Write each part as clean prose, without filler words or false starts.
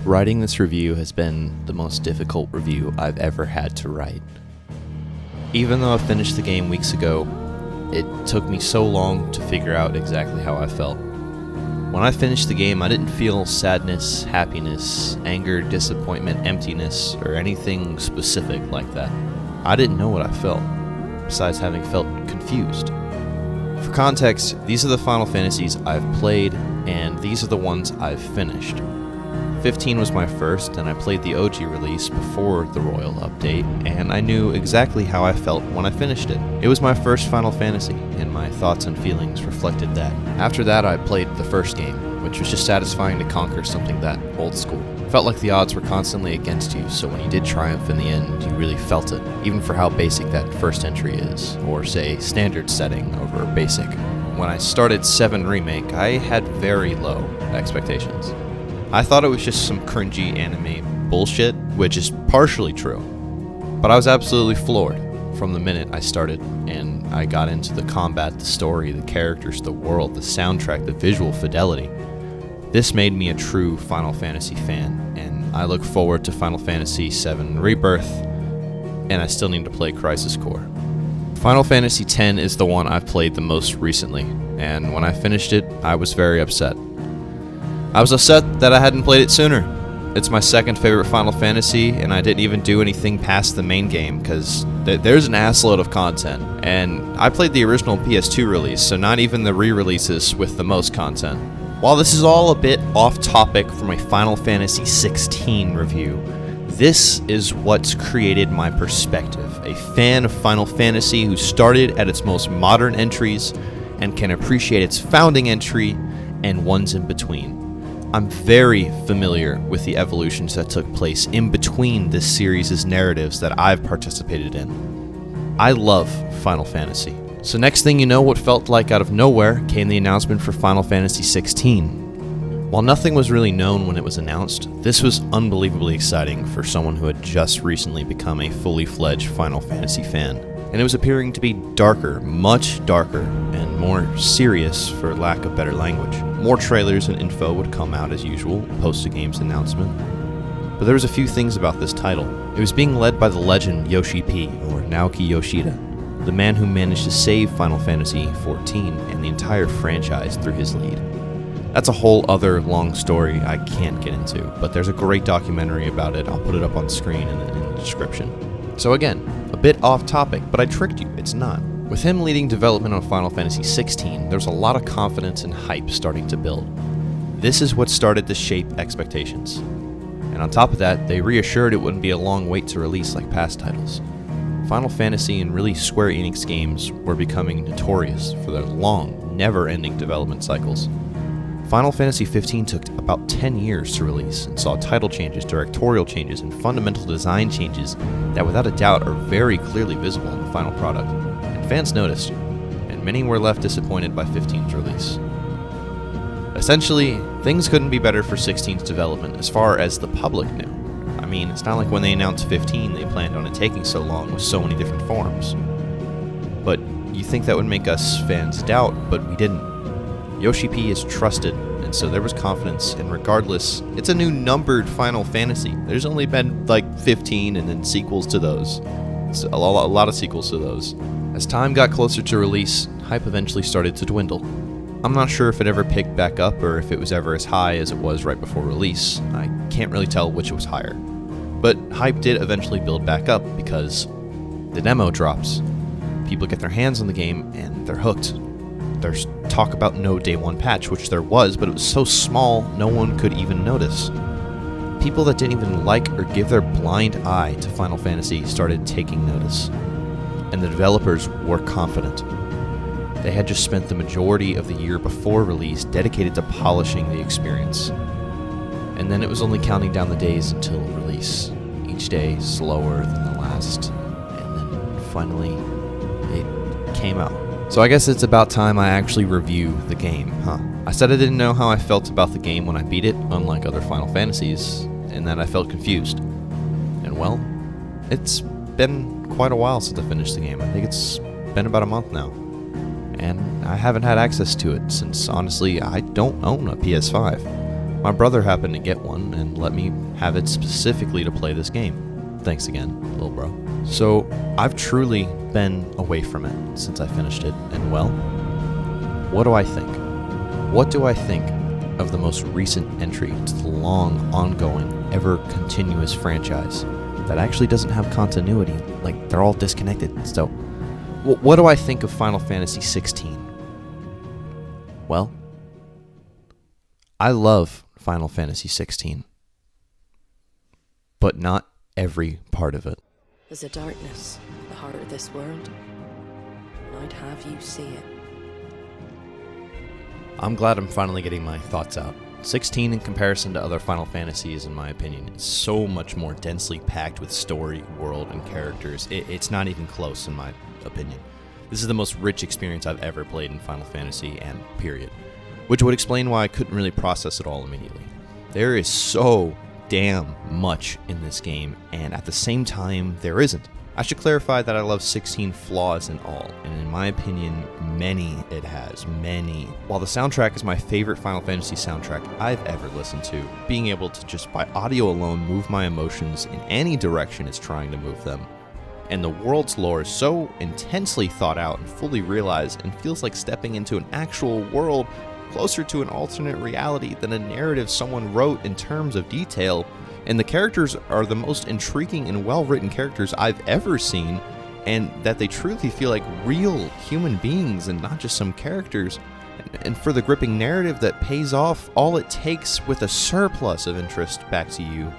Writing this review has been the most difficult review I've ever had to write. Even though I finished the game weeks ago, it took me so long to figure out exactly how I felt. When I finished the game, I didn't feel sadness, happiness, anger, disappointment, emptiness, or anything specific like that. I didn't know what I felt, besides having felt confused. For context, these are the Final Fantasies I've played, and these are the ones I've finished. 15 was my first, and I played the OG release before the Royal update, and I knew exactly how I felt when I finished it. It was my first Final Fantasy, and my thoughts and feelings reflected that. After that, I played the first game, which was just satisfying to conquer something that old school. It felt like the odds were constantly against you, so when you did triumph in the end, you really felt it, even for how basic that first entry is, or say, standard setting over basic. When I started 7 Remake, I had very low expectations. I thought it was just some cringy anime bullshit, which is partially true. But I was absolutely floored from the minute I started, and I got into the combat, the story, the characters, the world, the soundtrack, the visual fidelity. This made me a true Final Fantasy fan, and I look forward to Final Fantasy VII Rebirth, and I still need to play Crisis Core. Final Fantasy X is the one I've played the most recently, and when I finished it, I was very upset. I was upset that I hadn't played it sooner. It's my second favorite Final Fantasy, and I didn't even do anything past the main game, because there's an assload of content. And I played the original PS2 release, so not even the re-releases with the most content. While this is all a bit off topic from a Final Fantasy XVI review, this is what's created my perspective. A fan of Final Fantasy who started at its most modern entries and can appreciate its founding entry and ones in between. I'm very familiar with the evolutions that took place in between this series' narratives that I've participated in. I love Final Fantasy. So next thing you know, what felt like out of nowhere came the announcement for Final Fantasy XVI. While nothing was really known when it was announced, this was unbelievably exciting for someone who had just recently become a fully fledged Final Fantasy fan. And it was appearing to be darker, much darker, and more serious for lack of better language. More trailers and info would come out as usual, post the game's announcement. But there was a few things about this title. It was being led by the legend Yoshi P, or Naoki Yoshida, the man who managed to save Final Fantasy XIV and the entire franchise through his lead. That's a whole other long story I can't get into, but there's a great documentary about it. I'll put it up on screen in the description. So again, a bit off topic, but I tricked you, it's not. With him leading development on Final Fantasy XVI, there's a lot of confidence and hype starting to build. This is what started to shape expectations. And on top of that, they reassured it wouldn't be a long wait to release like past titles. Final Fantasy and really Square Enix games were becoming notorious for their long, never-ending development cycles. Final Fantasy XV took about 10 years to release and saw title changes, directorial changes, and fundamental design changes that without a doubt are very clearly visible in the final product. And fans noticed, and many were left disappointed by 15's release. Essentially, things couldn't be better for 16's development as far as the public knew. I mean, it's not like when they announced 15 they planned on it taking so long with so many different forms. But you think that would make us fans doubt, but we didn't. Yoshi P is trusted, and so there was confidence, and regardless, it's a new numbered Final Fantasy. There's only been like 15 and then sequels to those. It's a lot of sequels to those. As time got closer to release, hype eventually started to dwindle. I'm not sure if it ever picked back up or if it was ever as high as it was right before release. I can't really tell which was higher. But hype did eventually build back up because the demo drops. People get their hands on the game and they're hooked. There's talk about no day one patch, which there was, but it was so small no one could even notice. People that didn't even like or give their blind eye to Final Fantasy started taking notice. And the developers were confident. They had just spent the majority of the year before release dedicated to polishing the experience. And then it was only counting down the days until release, each day slower than the last, and then finally it came out. So I guess it's about time I actually review the game, huh? I said I didn't know how I felt about the game when I beat it, unlike other Final Fantasies, and that I felt confused. And well, it's been quite a while since I finished the game. I think it's been about a month now. And I haven't had access to it since, honestly, I don't own a PS5. My brother happened to get one and let me have it specifically to play this game. Thanks again, little bro. So, I've truly been away from it since I finished it, and well, what do I think? What do I think of the most recent entry to the long, ongoing, ever-continuous franchise that actually doesn't have continuity? Like, they're all disconnected. So, what do I think of Final Fantasy XVI? Well, I love Final Fantasy XVI, but not every part of it. There's a darkness at the heart of this world, and I'd have you see it. I'm glad I'm finally getting my thoughts out. 16, in comparison to other Final Fantasies, in my opinion, is so much more densely packed with story, world, and characters. It's not even close, in my opinion. This is the most rich experience I've ever played in Final Fantasy, and period. Which would explain why I couldn't really process it all immediately. There is so damn much in this game, and at the same time, there isn't. I should clarify that I love 16 flaws and all, and in my opinion, many it has, many. While the soundtrack is my favorite Final Fantasy soundtrack I've ever listened to, being able to just by audio alone move my emotions in any direction it's trying to move them. And the world's lore is so intensely thought out and fully realized and feels like stepping into an actual world closer to an alternate reality than a narrative someone wrote in terms of detail. And the characters are the most intriguing and well-written characters I've ever seen, and that they truly feel like real human beings and not just some characters. And for the gripping narrative that pays off all it takes with a surplus of interest back to you.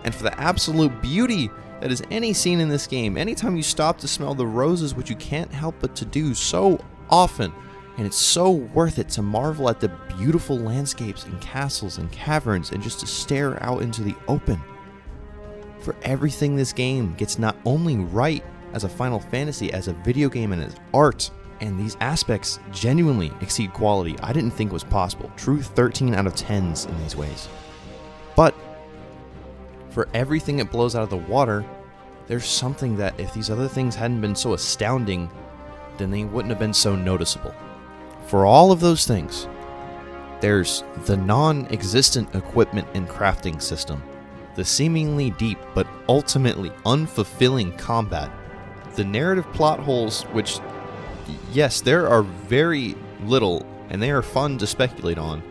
And for the absolute beauty that is any scene in this game, anytime you stop to smell the roses, which you can't help but to do so often. And it's so worth it to marvel at the beautiful landscapes and castles and caverns and just to stare out into the open. For everything this game gets not only right as a Final Fantasy, as a video game, and as art, and these aspects genuinely exceed quality I didn't think was possible. True 13 out of 10s in these ways. But for everything it blows out of the water, there's something that if these other things hadn't been so astounding, then they wouldn't have been so noticeable. For all of those things, there's the non-existent equipment and crafting system, the seemingly deep but ultimately unfulfilling combat, the narrative plot holes, which, yes, there are very little and they are fun to speculate on.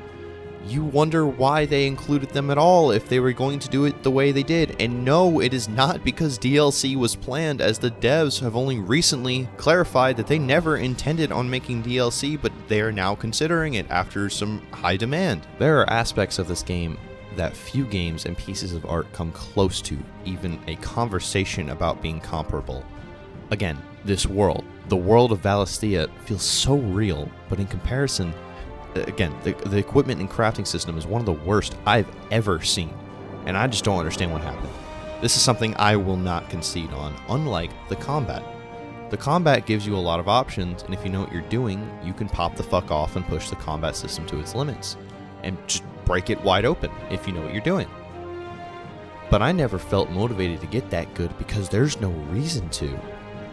You wonder why they included them at all if they were going to do it the way they did. And no, it is not because DLC was planned, as the devs have only recently clarified that they never intended on making DLC, but they are now considering it after some high demand. There are aspects of this game that few games and pieces of art come close to even a conversation about being comparable. Again, this world, the world of Valisthea, feels so real, but in comparison, again, the equipment and crafting system is one of the worst I've ever seen, and I just don't understand what happened. This is something I will not concede on, unlike the combat. The combat gives you a lot of options, and if you know what you're doing, you can pop the fuck off and push the combat system to its limits, and just break it wide open if you know what you're doing. But I never felt motivated to get that good because there's no reason to.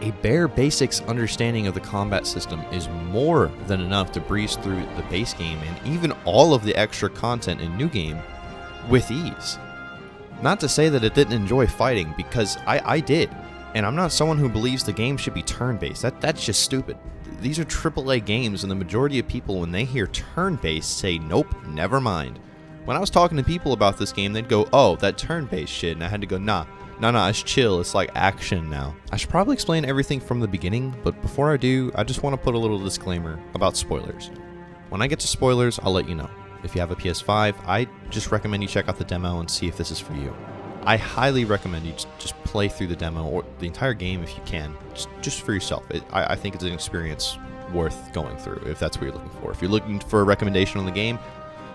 A bare basics understanding of the combat system is more than enough to breeze through the base game and even all of the extra content in New Game with ease. Not to say that it didn't enjoy fighting, because I did, and I'm not someone who believes the game should be turn-based. That's just stupid. These are AAA games, and the majority of people, when they hear turn-based, say, nope, never mind. When I was talking to people about this game, they'd go, oh, that turn-based shit, and I had to go, nah, it's chill, it's like action now. I should probably explain everything from the beginning, but before I do, I just want to put a little disclaimer about spoilers. When I get to spoilers, I'll let you know. If you have a PS5, I just recommend you check out the demo and see if this is for you. I highly recommend you just play through the demo, or the entire game if you can, just for yourself. I think it's an experience worth going through, if that's what you're looking for. If you're looking for a recommendation on the game,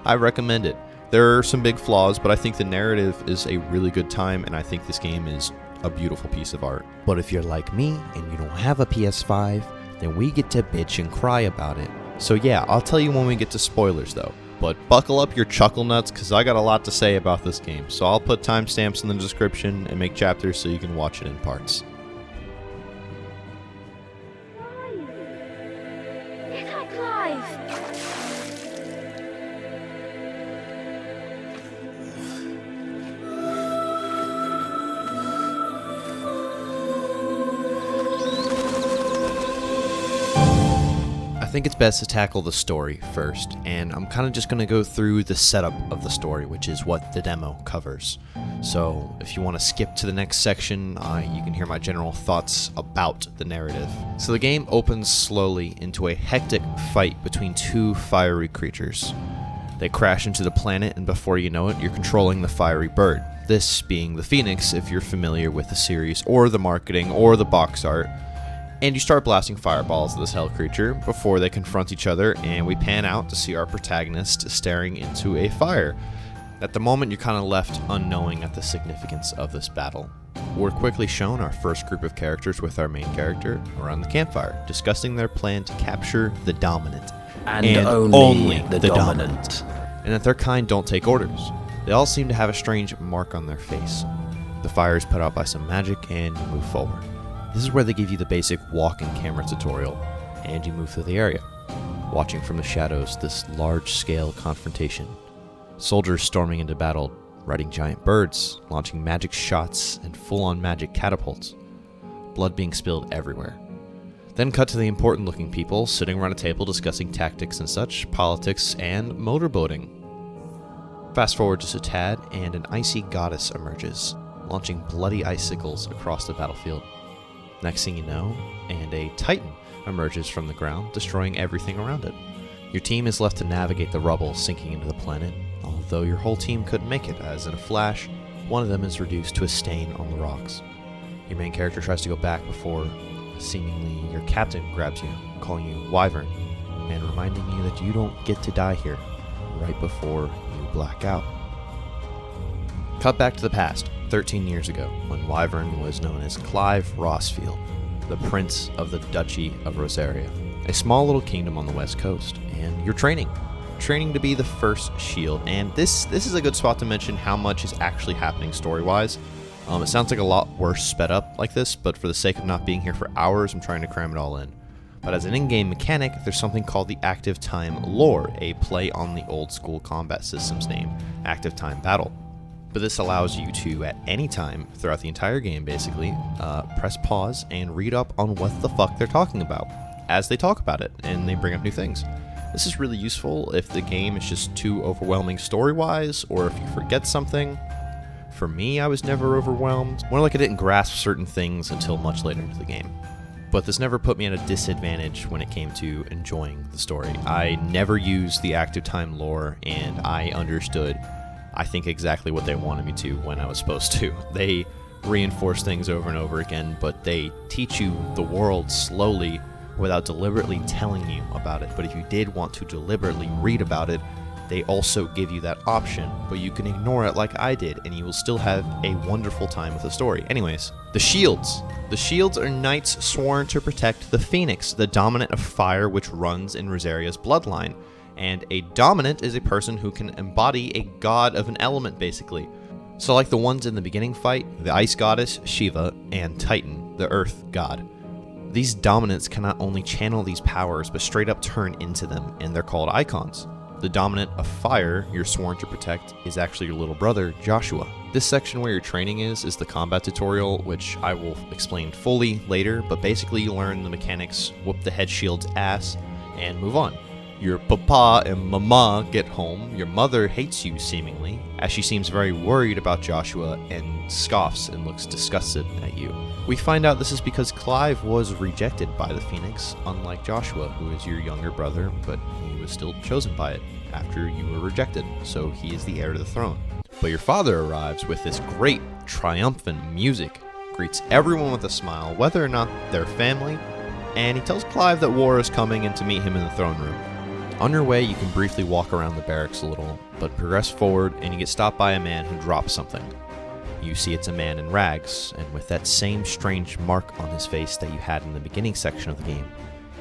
I recommend it. There are some big flaws, but I think the narrative is a really good time, and I think this game is a beautiful piece of art. But if you're like me, and you don't have a PS5, then we get to bitch and cry about it. So yeah, I'll tell you when we get to spoilers though. But buckle up your chuckle nuts, because I got a lot to say about this game. So I'll put timestamps in the description and make chapters so you can watch it in parts. I think it's best to tackle the story first, and I'm kind of just going to go through the setup of the story, which is what the demo covers. So if you want to skip to the next section, you can hear my general thoughts about the narrative. So the game opens slowly into a hectic fight between two fiery creatures. They crash into the planet, and before you know it, you're controlling the fiery bird. This being the Phoenix, if you're familiar with the series, or the marketing, or the box art. And you start blasting fireballs at this hell creature before they confront each other, and we pan out to see our protagonist staring into a fire. At the moment, you're kind of left unknowing at the significance of this battle. We're quickly shown our first group of characters with our main character around the campfire, discussing their plan to capture the dominant. And only the dominant. And that their kind don't take orders. They all seem to have a strange mark on their face. The fire is put out by some magic, and you move forward. This is where they give you the basic walk-in camera tutorial, and you move through the area, watching from the shadows this large-scale confrontation. Soldiers storming into battle, riding giant birds, launching magic shots and full-on magic catapults. Blood being spilled everywhere. Then cut to the important-looking people sitting around a table discussing tactics and such, politics, and motorboating. Fast forward just a tad, and an icy goddess emerges, launching bloody icicles across the battlefield. Next thing you know, and a Titan emerges from the ground, destroying everything around it. Your team is left to navigate the rubble sinking into the planet, although your whole team couldn't make it, as in a flash, one of them is reduced to a stain on the rocks. Your main character tries to go back before, seemingly, your captain grabs you, calling you Wyvern, and reminding you that you don't get to die here, right before you black out. Cut back to the past, 13 years ago, when Wyvern was known as Clive Rossfield, the Prince of the Duchy of Rosaria, a small little kingdom on the west coast, and you're training to be the first shield. And this is a good spot to mention how much is actually happening story-wise. It sounds like a lot worse sped up like this, but for the sake of not being here for hours, I'm trying to cram it all in. But as an in-game mechanic, there's something called the Active Time Lore, a play on the old-school combat system's name, Active Time Battle. But this allows you to, at any time throughout the entire game, basically, press pause and read up on what the fuck they're talking about as they talk about it, and they bring up new things. This is really useful if the game is just too overwhelming story-wise, or if you forget something. For me, I was never overwhelmed. More like I didn't grasp certain things until much later into the game. But this never put me at a disadvantage when it came to enjoying the story. I never used the Active Time Lore, and I understood, I think, exactly what they wanted me to when I was supposed to. They reinforce things over and over again, but they teach you the world slowly without deliberately telling you about it. But if you did want to deliberately read about it, they also give you that option, but you can ignore it like I did, and you will still have a wonderful time with the story. Anyways, the shields. The shields are knights sworn to protect the Phoenix, the dominant of fire which runs in Rosaria's bloodline. And a dominant is a person who can embody a god of an element, basically. So like the ones in the beginning fight, the ice goddess, Shiva, and Titan, the earth god. These dominants can not only channel these powers, but straight up turn into them, and they're called icons. The dominant of fire you're sworn to protect is actually your little brother, Joshua. This section where your training is the combat tutorial, which I will explain fully later, but basically you learn the mechanics, whoop the head shield's ass, and move on. Your papa and mama get home. Your mother hates you, seemingly, as she seems very worried about Joshua and scoffs and looks disgusted at you. We find out this is because Clive was rejected by the Phoenix, unlike Joshua, who is your younger brother, but he was still chosen by it after you were rejected, so he is the heir to the throne. But your father arrives with this great, triumphant music, greets everyone with a smile, whether or not they're family, and he tells Clive that war is coming and to meet him in the throne room. On your way, you can briefly walk around the barracks a little, but progress forward and you get stopped by a man who drops something. You see it's a man in rags, and with that same strange mark on his face that you had in the beginning section of the game.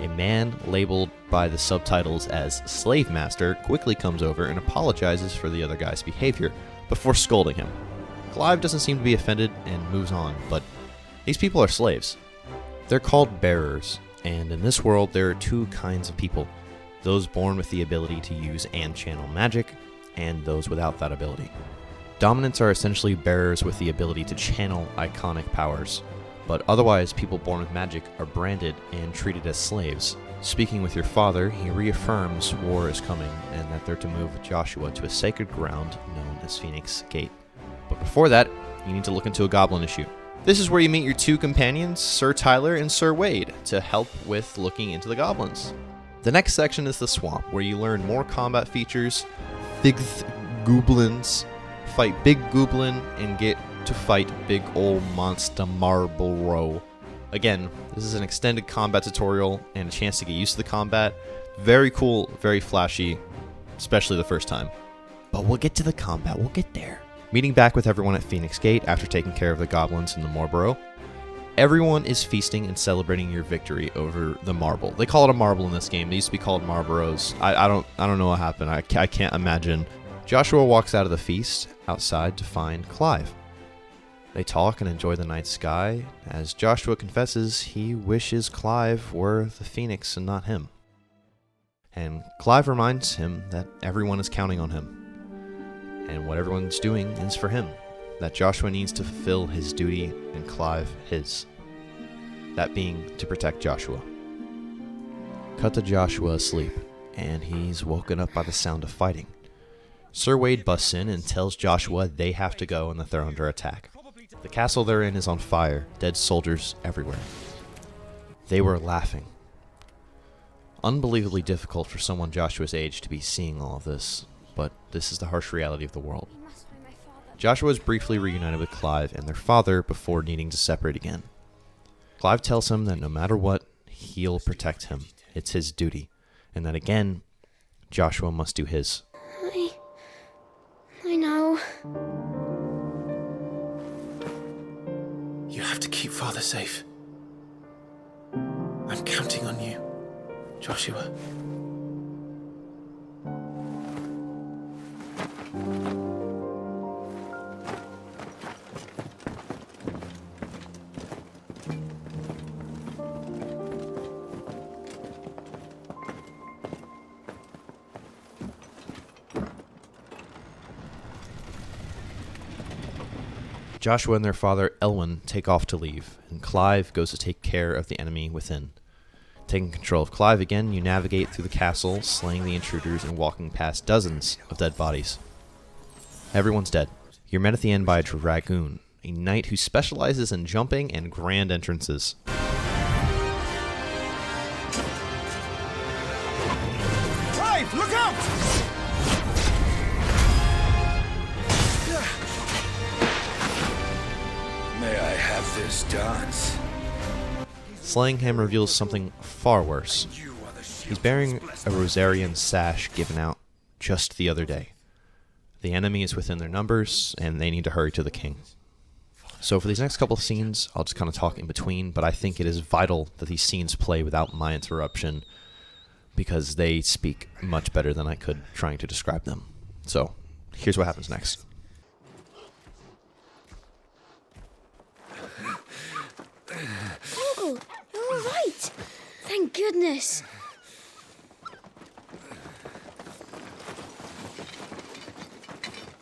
A man labeled by the subtitles as Slave Master quickly comes over and apologizes for the other guy's behavior before scolding him. Clive doesn't seem to be offended and moves on, but these people are slaves. They're called bearers, and in this world there are two kinds of people. Those born with the ability to use and channel magic, and those without that ability. Dominants are essentially bearers with the ability to channel iconic powers, but otherwise people born with magic are branded and treated as slaves. Speaking with your father, he reaffirms war is coming and that they're to move Joshua to a sacred ground known as Phoenix Gate. But before that, you need to look into a goblin issue. This is where you meet your two companions, Sir Tyler and Sir Wade, to help with looking into the goblins. The next section is the swamp, where you learn more combat features, big goblins, fight big goblin, and get to fight big ol' monster Marble Row. Again, this is an extended combat tutorial and a chance to get used to the combat. Very cool, very flashy, especially the first time. But we'll get to the combat, we'll get there. Meeting back with everyone at Phoenix Gate after taking care of the goblins in the Marlborough. Everyone is feasting and celebrating your victory over the marble. They call it a marble in this game. They used to be called Marlboros. I don't know what happened. I can't imagine. Joshua walks out of the feast outside to find Clive. They talk and enjoy the night sky, as Joshua confesses he wishes Clive were the Phoenix and not him. And Clive reminds him that everyone is counting on him, and what everyone's doing is for him, that Joshua needs to fulfill his duty and Clive his. That being to protect Joshua. Cut to Joshua asleep, and he's woken up by the sound of fighting. Sir Wade busts in and tells Joshua they have to go and that they're under attack. The castle they're in is on fire, dead soldiers everywhere. They were laughing. Unbelievably difficult for someone Joshua's age to be seeing all of this, but this is the harsh reality of the world. Joshua is briefly reunited with Clive and their father before needing to separate again. Clive tells him that no matter what, he'll protect him. It's his duty, and that again, Joshua must do his. I know. You have to keep Father safe. I'm counting on you, Joshua. Joshua and their father, Elwyn, take off to leave, and Clive goes to take care of the enemy within. Taking control of Clive again, you navigate through the castle, slaying the intruders and walking past dozens of dead bodies. Everyone's dead. You're met at the end by a dragoon, a knight who specializes in jumping and grand entrances. Clive, look out! May I have this dance? Slaying him reveals something far worse. He's bearing a Rosarian sash given out just the other day. The enemy is within their numbers, and they need to hurry to the king. So for these next couple of scenes, I'll just kind of talk in between, but I think it is vital that these scenes play without my interruption, because they speak much better than I could trying to describe them. So here's what happens next. Uncle, you're all right. Thank goodness.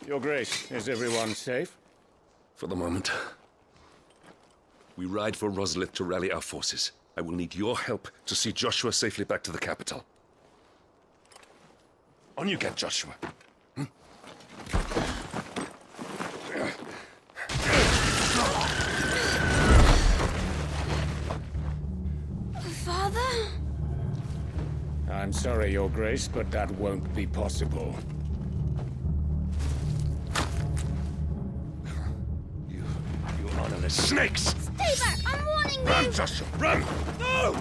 Your Grace, is everyone safe? For the moment. We ride for Roslith to rally our forces. I will need your help to see Joshua safely back to the capital. On you get, Joshua. Father? I'm sorry, Your Grace, but that won't be possible. You honorless snakes! Stay back! I'm warning you! Run, Joshua, run! No!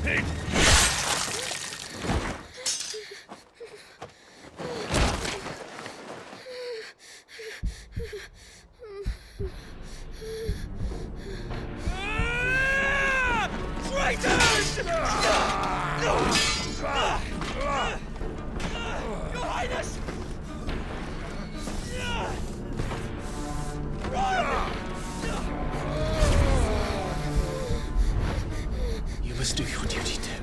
Hey. Traitors! Your Highness! You must do your duty too.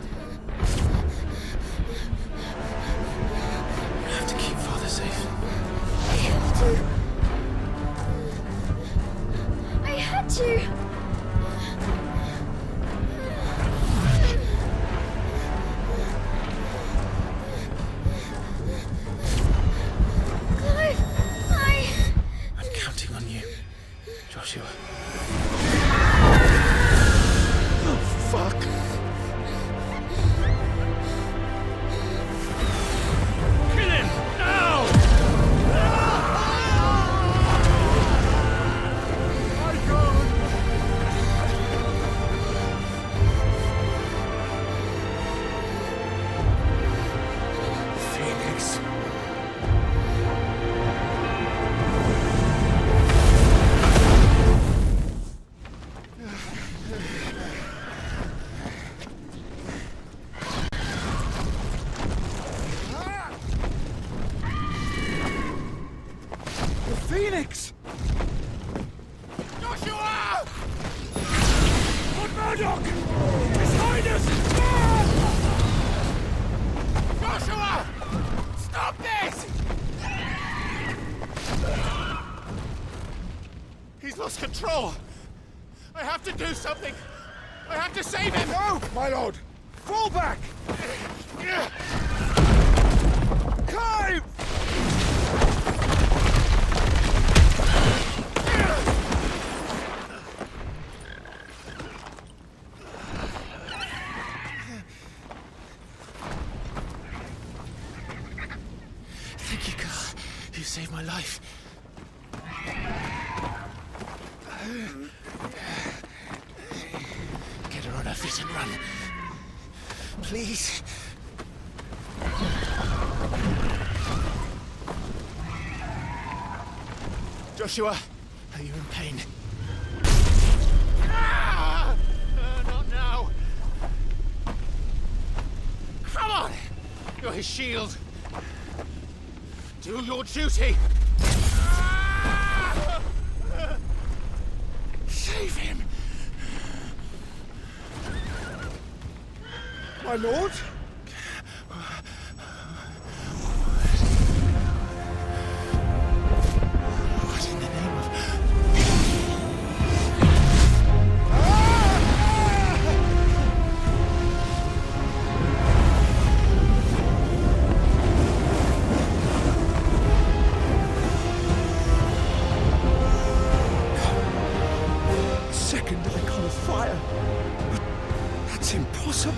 Phoenix! Joshua! Lord Murdoch! His Highness! Joshua! Stop this! He's lost control. I have to do something. I have to save him. No, my lord. Fall back. Climb! Thank you, Carl. You saved my life. Get her on her feet and run. Please. Joshua, are you in pain? Not now. Come on! You're his shield. Do your duty. Save him. My lord? What in the name of... Second icon of fire. But that's impossible.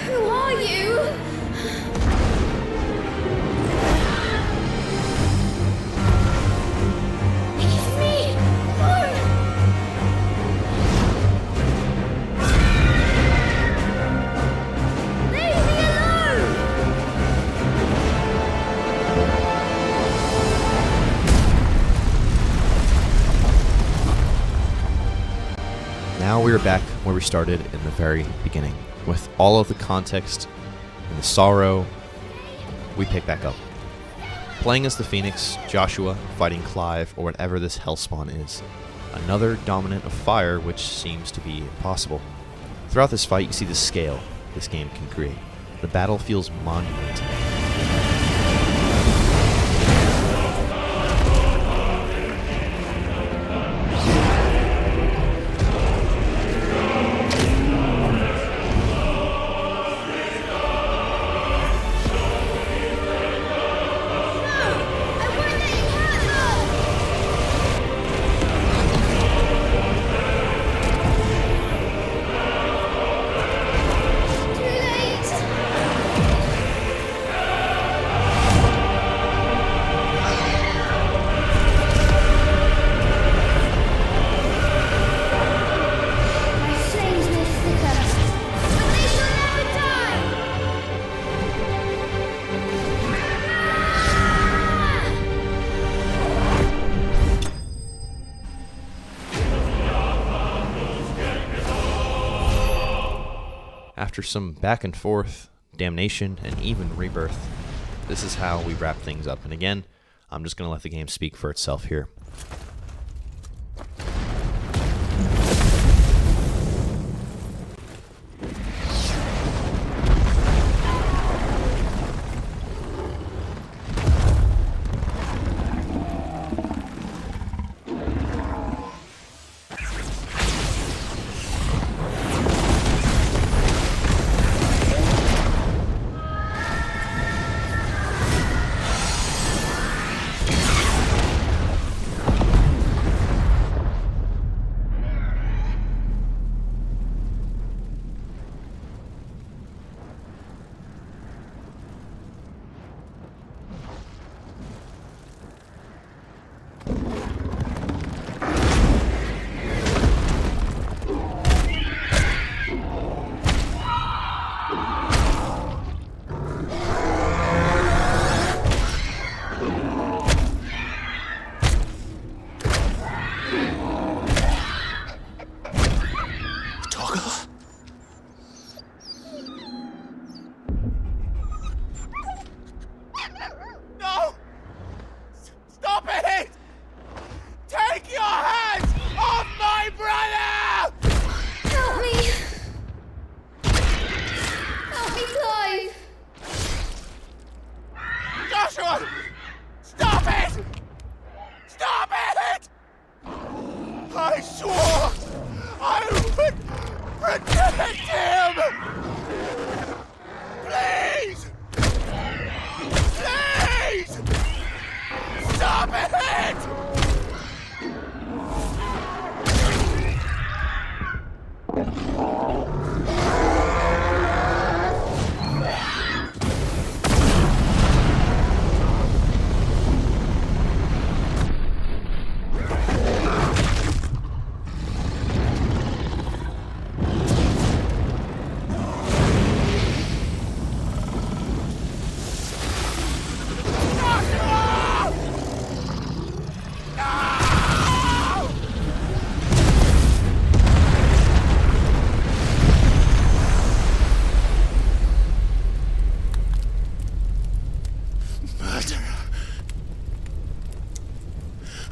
Who are you? Leave me alone! Leave me alone! Now we are back where we started in the very beginning. With all of the context and the sorrow, we pick back up. Playing as the Phoenix, Joshua fighting Clive, or whatever this hellspawn is. Another dominant of fire, which seems to be impossible. Throughout this fight, you see the scale this game can create. The battle feels monumental. After some back and forth, damnation, and even rebirth, this is how we wrap things up. And again, I'm just going to let the game speak for itself here.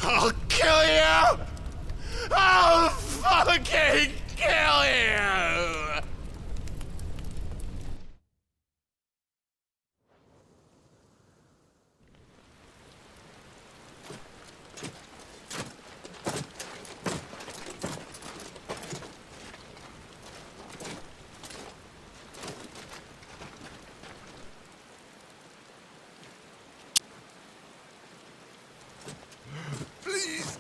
I'll kill you! I'll fucking kill you! Please!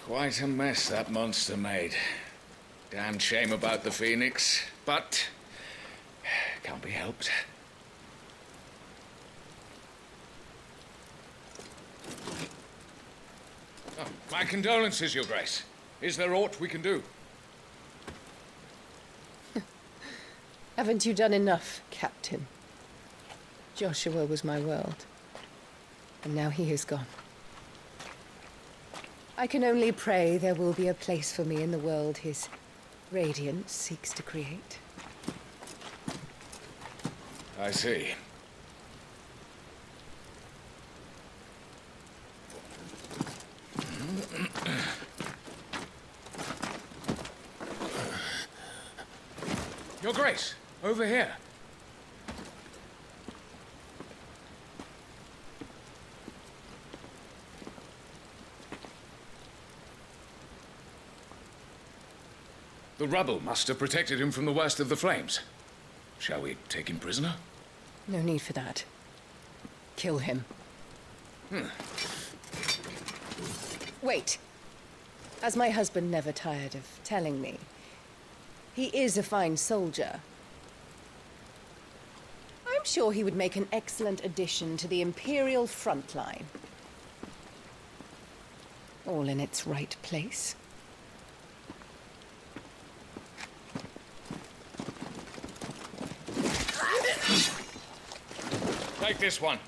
Quite a mess that monster made. Damn shame about the Phoenix, but can't be helped. Oh, my condolences, Your Grace. Is there aught we can do? Haven't you done enough, Captain? Joshua was my world, and now he is gone. I can only pray there will be a place for me in the world his radiance seeks to create. I see. Your Grace, over here. The rubble must have protected him from the worst of the flames. Shall we take him prisoner? No need for that. Kill him. Wait. As my husband never tired of telling me, he is a fine soldier. I'm sure he would make an excellent addition to the Imperial front line. All in its right place. Take this one.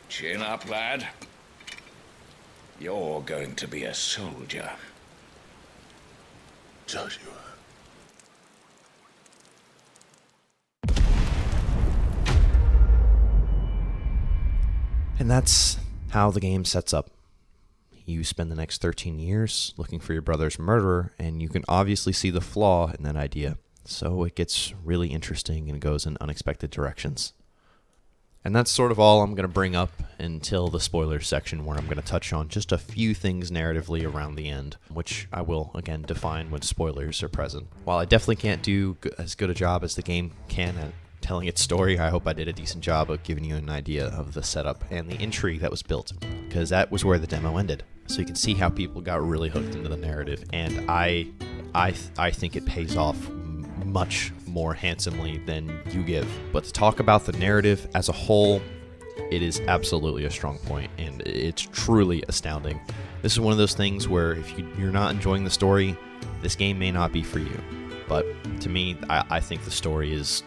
Chin up, lad. You're going to be a soldier. Joshua. And that's how the game sets up. You spend the next 13 years looking for your brother's murderer, and you can obviously see the flaw in that idea. So it gets really interesting and goes in unexpected directions. And that's sort of all I'm going to bring up until the spoilers section, where I'm going to touch on just a few things narratively around the end, which I will, again, define when spoilers are present. While I definitely can't do as good a job as the game can at telling its story, I hope I did a decent job of giving you an idea of the setup and the intrigue that was built, because that was where the demo ended. So you can see how people got really hooked into the narrative, and I think it pays off much more handsomely than you give. But to talk about the narrative as a whole, it is absolutely a strong point, and it's truly astounding. This is one of those things where if you're not enjoying the story, this game may not be for you. But to me, I think the story is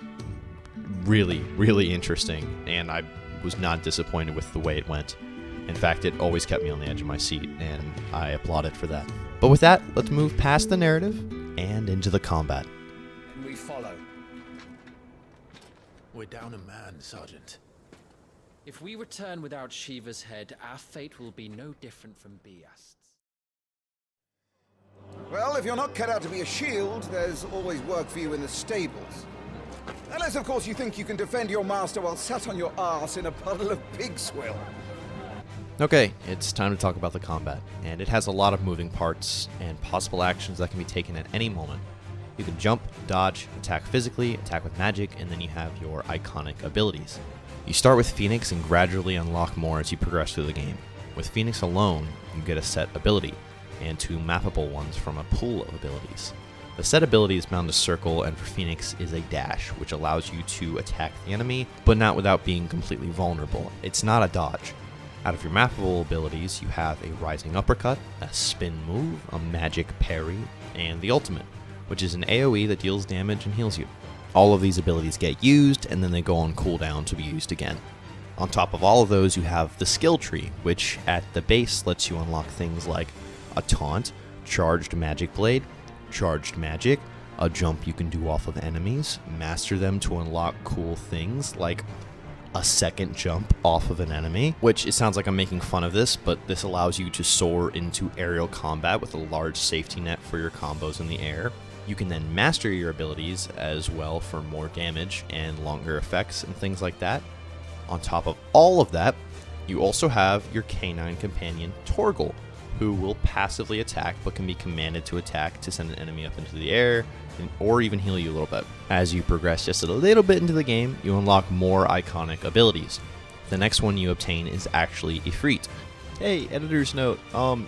really, really interesting, and I was not disappointed with the way it went. In fact, it always kept me on the edge of my seat, and I applaud it for that. But with that, let's move past the narrative and into the combat. And we follow. We're down a man, Sergeant. If we return without Shiva's head, our fate will be no different from Biast's. Well, if you're not cut out to be a shield, there's always work for you in the stables. Unless, of course, you think you can defend your master while sat on your arse in a puddle of pig swill. Okay, it's time to talk about the combat, and it has a lot of moving parts and possible actions that can be taken at any moment. You can jump, dodge, attack physically, attack with magic, and then you have your iconic abilities. You start with Phoenix and gradually unlock more as you progress through the game. With Phoenix alone, you get a set ability, and 2 mappable ones from a pool of abilities. The set ability is bound to circle, and for Phoenix is a dash, which allows you to attack the enemy, but not without being completely vulnerable. It's not a dodge. Out of your mappable abilities, you have a rising uppercut, a spin move, a magic parry, and the ultimate, which is an AoE that deals damage and heals you. All of these abilities get used, and then they go on cooldown to be used again. On top of all of those, you have the skill tree, which at the base lets you unlock things like a taunt, charged magic blade, charged magic, a jump you can do off of enemies, master them to unlock cool things like a second jump off of an enemy, which it sounds like I'm making fun of this, but this allows you to soar into aerial combat with a large safety net for your combos in the air. You can then master your abilities as well for more damage and longer effects and things like that. On top of all of that, you also have your canine companion Torgal, who will passively attack but can be commanded to attack to send an enemy up into the air or even heal you a little bit. As you progress just a little bit into the game, you unlock more iconic abilities. The next one you obtain is actually Ifrit. Hey, editor's note,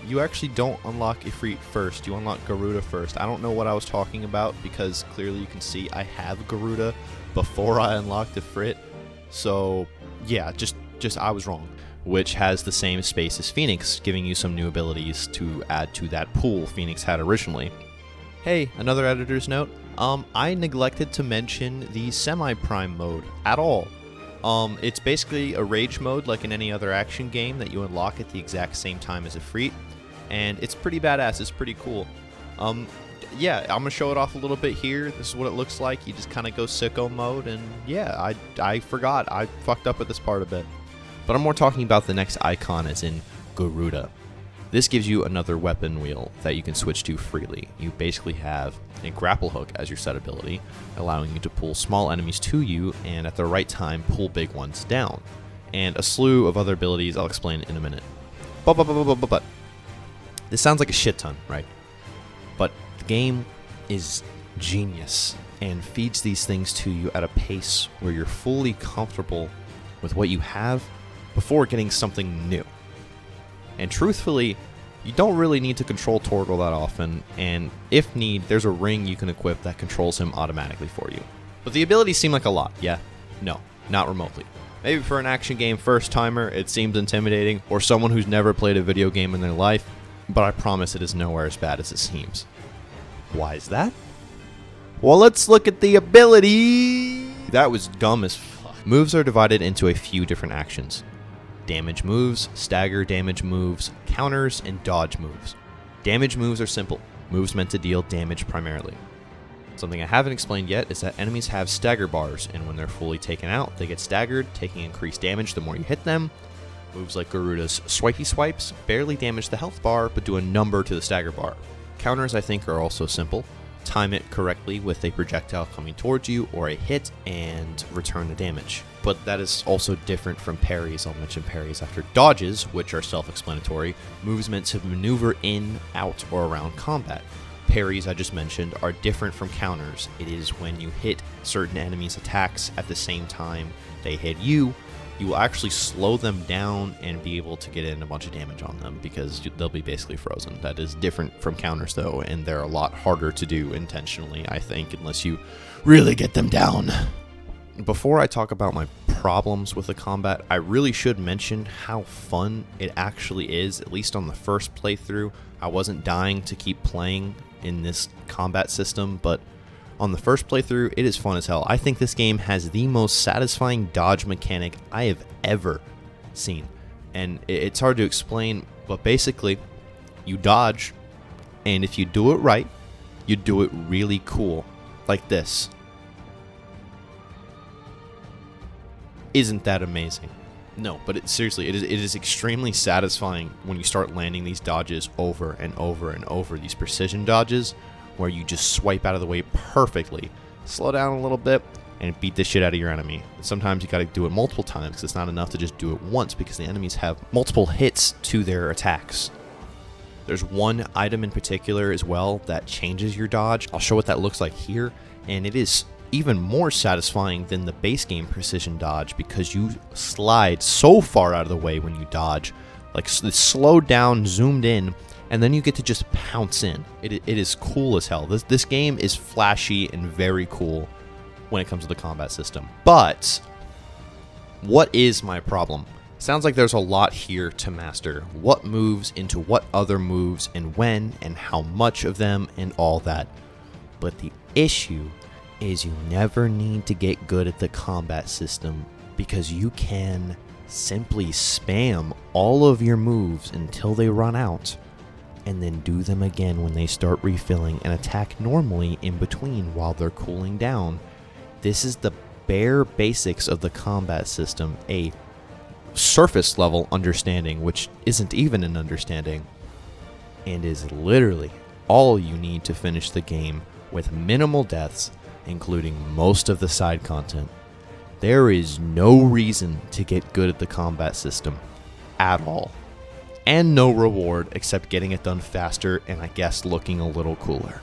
you actually don't unlock Ifrit first, you unlock Garuda first. I don't know what I was talking about because clearly you can see I have Garuda before I unlocked Ifrit. So yeah, just I was wrong. Which has the same space as Phoenix, giving you some new abilities to add to that pool Phoenix had originally. Hey, another editor's note, I neglected to mention the semi-prime mode at all. It's basically a rage mode like in any other action game that you unlock at the exact same time as Ifrit, and it's pretty badass, it's pretty cool. Yeah, I'm gonna show it off a little bit here. This is what it looks like. You just kind of go sicko mode, and yeah, I forgot, I fucked up at this part a bit. But I'm more talking about the next icon as in Garuda. This gives you another weapon wheel that you can switch to freely. You basically have a grapple hook as your set ability, allowing you to pull small enemies to you and at the right time pull big ones down. And a slew of other abilities I'll explain in a minute. But this sounds like a shit ton, right? But the game is genius and feeds these things to you at a pace where you're fully comfortable with what you have before getting something new. And truthfully, you don't really need to control Torgal that often, and if need, there's a ring you can equip that controls him automatically for you. But the abilities seem like a lot, yeah? No, not remotely. Maybe for an action game first timer, it seems intimidating, or someone who's never played a video game in their life, but I promise it is nowhere as bad as it seems. Why is that? Well, let's look at the ability. That was dumb as fuck. Moves are divided into a few different actions. Damage moves, stagger damage moves, counters, and dodge moves. Damage moves are simple, moves meant to deal damage primarily. Something I haven't explained yet is that enemies have stagger bars, and when they're fully taken out, they get staggered, taking increased damage the more you hit them. Moves like Garuda's swipey swipes barely damage the health bar, but do a number to the stagger bar. Counters, I think, are also simple. Time it correctly with a projectile coming towards you or a hit and return the damage. But that is also different from parries. I'll mention parries after. Dodges, which are self-explanatory, moves meant to maneuver in, out, or around combat. Parries, I just mentioned, are different from counters. It is when you hit certain enemies' attacks at the same time they hit you, you will actually slow them down and be able to get in a bunch of damage on them because they'll be basically frozen. That is different from counters though, and they're a lot harder to do intentionally, I think, unless you really get them down. Before I talk about my problems with the combat, I really should mention how fun it actually is, at least on the first playthrough. I wasn't dying to keep playing in this combat system, but on the first playthrough, it is fun as hell. I think this game has the most satisfying dodge mechanic I have ever seen. And it's hard to explain, but basically, you dodge, and if you do it right, you do it really cool, like this. Isn't that amazing? No, but seriously, it is extremely satisfying when you start landing these dodges over and over and over, these precision dodges, where you just swipe out of the way perfectly, slow down a little bit, and beat the shit out of your enemy. Sometimes you gotta do it multiple times because it's not enough to just do it once because the enemies have multiple hits to their attacks. There's one item in particular as well that changes your dodge. I'll show what that looks like here, and it is even more satisfying than the base game precision dodge because you slide so far out of the way when you dodge, like it's slowed down, zoomed in, and then you get to just pounce in. It is cool as hell. This game is flashy and very cool when it comes to the combat system. But what is my problem? Sounds like there's a lot here to master. What moves into what other moves and when and how much of them and all that. But the issue is you never need to get good at the combat system because you can simply spam all of your moves until they run out, and then do them again when they start refilling and attack normally in between while they're cooling down. This is the bare basics of the combat system, a surface level understanding, which isn't even an understanding, and is literally all you need to finish the game with minimal deaths, including most of the side content. There is no reason to get good at the combat system at all, and no reward except getting it done faster and I guess looking a little cooler.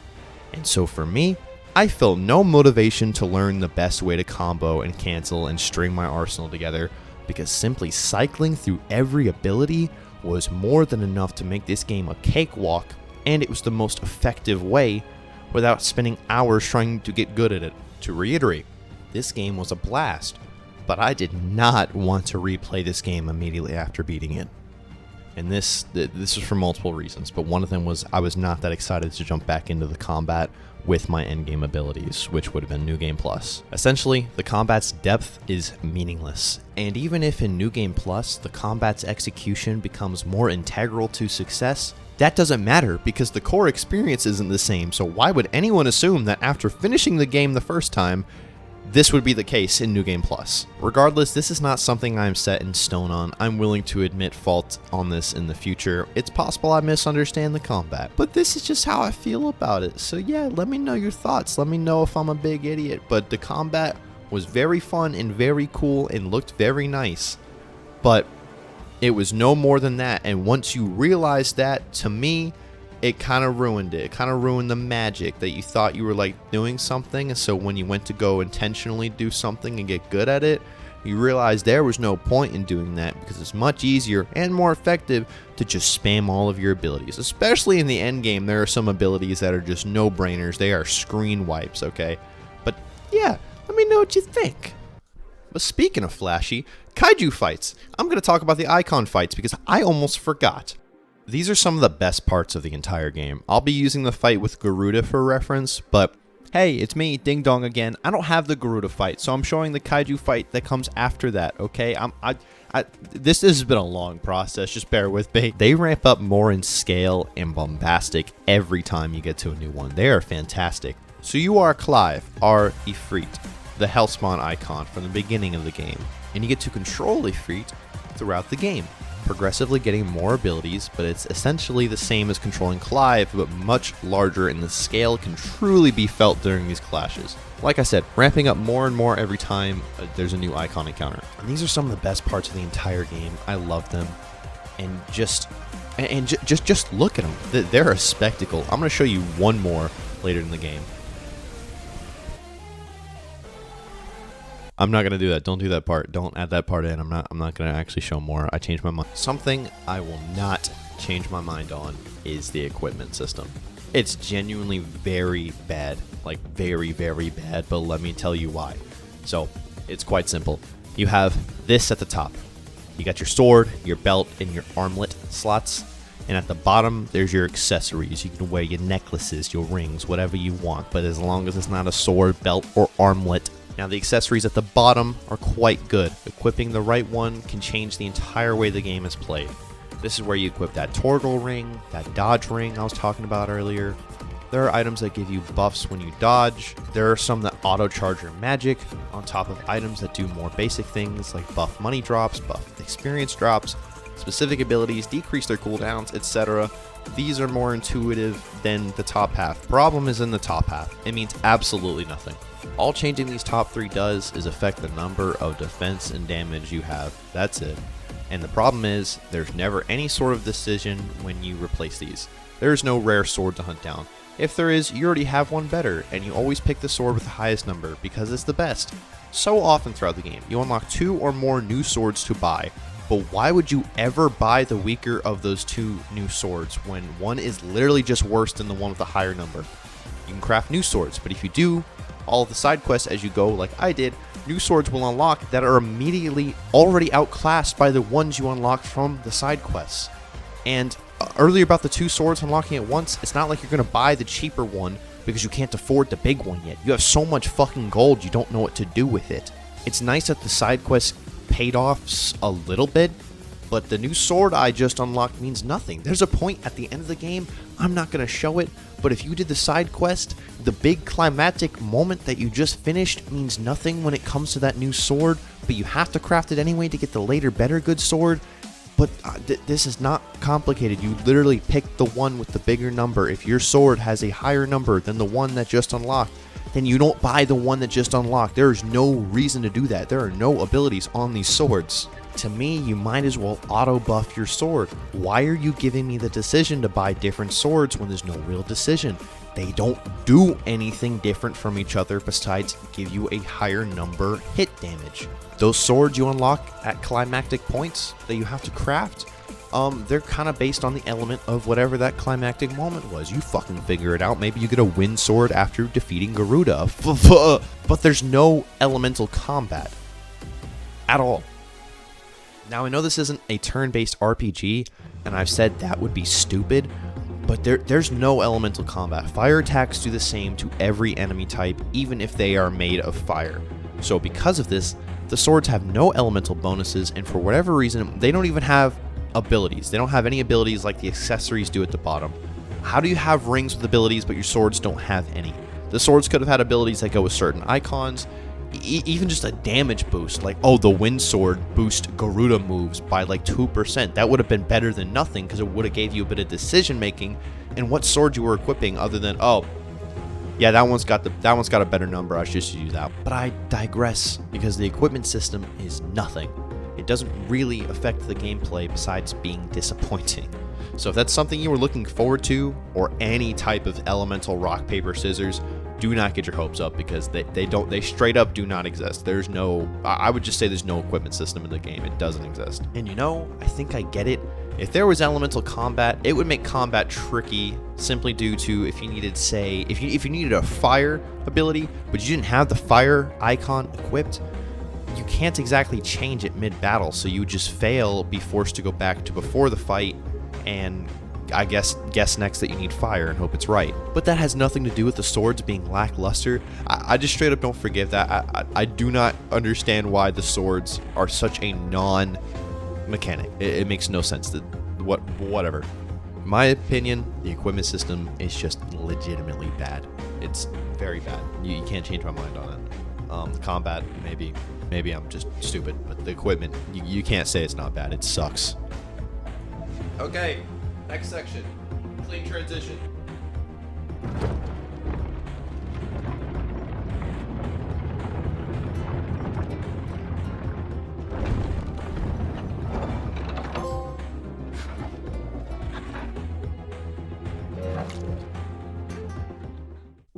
And so for me, I felt no motivation to learn the best way to combo and cancel and string my arsenal together, because simply cycling through every ability was more than enough to make this game a cakewalk, and it was the most effective way without spending hours trying to get good at it. To reiterate, this game was a blast, but I did not want to replay this game immediately after beating it. And this was for multiple reasons, but one of them was I was not that excited to jump back into the combat with my endgame abilities, which would have been New Game Plus. Essentially, the combat's depth is meaningless, and even if in New Game Plus the combat's execution becomes more integral to success, that doesn't matter because the core experience isn't the same. So why would anyone assume that after finishing the game the first time, this would be the case in New Game Plus? Regardless, this is not something I'm set in stone on. I'm willing to admit fault on this in the future. It's possible I misunderstand the combat, but this is just how I feel about it. So yeah, let me know your thoughts. Let me know if I'm a big idiot, but the combat was very fun and very cool and looked very nice, but it was no more than that. And once you realize that, to me, it kind of ruined it. It kind of ruined the magic that you thought you were like doing something. And so when you went to go intentionally do something and get good at it, you realized there was no point in doing that, because it's much easier and more effective to just spam all of your abilities. Especially in the end game, there are some abilities that are just no-brainers. They are screen wipes, okay? But yeah, let me know what you think. But speaking of flashy, kaiju fights. I'm going to talk about the icon fights because I almost forgot. These are some of the best parts of the entire game. I'll be using the fight with Garuda for reference, but hey, it's me, Ding Dong again. I don't have the Garuda fight, so I'm showing the kaiju fight that comes after that, okay? This has been a long process, just bear with me. They ramp up more in scale and bombastic every time you get to a new one. They are fantastic. So you are Clive, our Ifrit, the Hellspawn icon from the beginning of the game, and you get to control Ifrit throughout the game, progressively getting more abilities, but it's essentially the same as controlling Clive, but much larger, and the scale can truly be felt during these clashes. Like I said, ramping up more and more every time there's a new icon encounter. And these are some of the best parts of the entire game. I love them. And just look at them. They're a spectacle. I'm going to show you one more later in the game. I'm not going to do that. Don't do that part. Don't add that part in. I'm not going to actually show more. I changed my mind. Something I will not change my mind on is the equipment system. It's genuinely very bad. Like very, very bad. But let me tell you why. So it's quite simple. You have this at the top. You got your sword, your belt, and your armlet slots. And at the bottom, there's your accessories. You can wear your necklaces, your rings, whatever you want. But as long as it's not a sword, belt, or armlet. Now, the accessories at the bottom are quite good. Equipping the right one can change the entire way the game is played. This is where you equip that Torgal ring, that dodge ring I was talking about earlier. There are items that give you buffs when you dodge. There are some that auto-charge your magic, on top of items that do more basic things like buff money drops, buff experience drops, specific abilities, decrease their cooldowns, etc. These are more intuitive than the top half. Problem is in the top half. It means absolutely nothing. All changing these top three does is affect the number of defense and damage you have. That's it. And the problem is, there's never any sort of decision when you replace these. There's no rare sword to hunt down. If there is, you already have one better, and you always pick the sword with the highest number because it's the best. So often throughout the game, you unlock 2 or more new swords to buy, but why would you ever buy the weaker of those 2 new swords when one is literally just worse than the one with the higher number? You can craft new swords, but if you do all of the side quests as you go, like I did, new swords will unlock that are immediately already outclassed by the ones you unlocked from the side quests. And earlier about the 2 swords unlocking at once, it's not like you're going to buy the cheaper one because you can't afford the big one yet. You have so much fucking gold you don't know what to do with it. It's nice that the side quests paid off a little bit, but the new sword I just unlocked means nothing. There's a point at the end of the game, I'm not going to show it, but if you did the side quest, the big climactic moment that you just finished means nothing when it comes to that new sword, but you have to craft it anyway to get the later better good sword. But this is not complicated. You literally pick the one with the bigger number. If your sword has a higher number than the one that just unlocked, then you don't buy the one that just unlocked. There is no reason to do that. There are no abilities on these swords. To me, you might as well auto buff your sword. Why are you giving me the decision to buy different swords when there's no real decision? They don't do anything different from each other besides give you a higher number hit damage. Those swords you unlock at climactic points that you have to craft, they're kind of based on the element of whatever that climactic moment was. You fucking figure it out. Maybe you get a wind sword after defeating Garuda. But there's no elemental combat at all. Now, I know this isn't a turn-based RPG, and I've said that would be stupid, but there's no elemental combat. Fire attacks do the same to every enemy type, even if they are made of fire. So because of this, the swords have no elemental bonuses, and for whatever reason, they don't even have abilities. They don't have any abilities like the accessories do at the bottom. How do you have rings with abilities, but your swords don't have any? The swords could have had abilities that go with certain icons, even just a damage boost, like, oh, the wind sword boost Garuda moves by like 2%. That would have been better than nothing, because it would have gave you a bit of decision making in what sword you were equipping, other than, oh, yeah, that one's got a better number, I should just use that. But I digress, because the equipment system is nothing. It doesn't really affect the gameplay besides being disappointing. So if that's something you were looking forward to, or any type of elemental rock, paper, scissors, do not get your hopes up, because they straight up do not exist. There's no, I would just say there's no equipment system in the game. It doesn't exist. And you know, I think I get it. If there was elemental combat, it would make combat tricky, simply due to if you needed, say, if you needed a fire ability, but you didn't have the fire icon equipped, you can't exactly change it mid-battle, so you would just fail, be forced to go back to before the fight, and I guess next that you need fire and hope it's right. But that has nothing to do with the swords being lackluster. I just straight up don't forgive that. I do not understand why the swords are such a non-mechanic. It makes no sense. Whatever. In my opinion, the equipment system is just legitimately bad. It's very bad. You can't change my mind on it. The combat, maybe I'm just stupid, but the equipment, you can't say it's not bad. It sucks. Okay. Next section. Clean transition.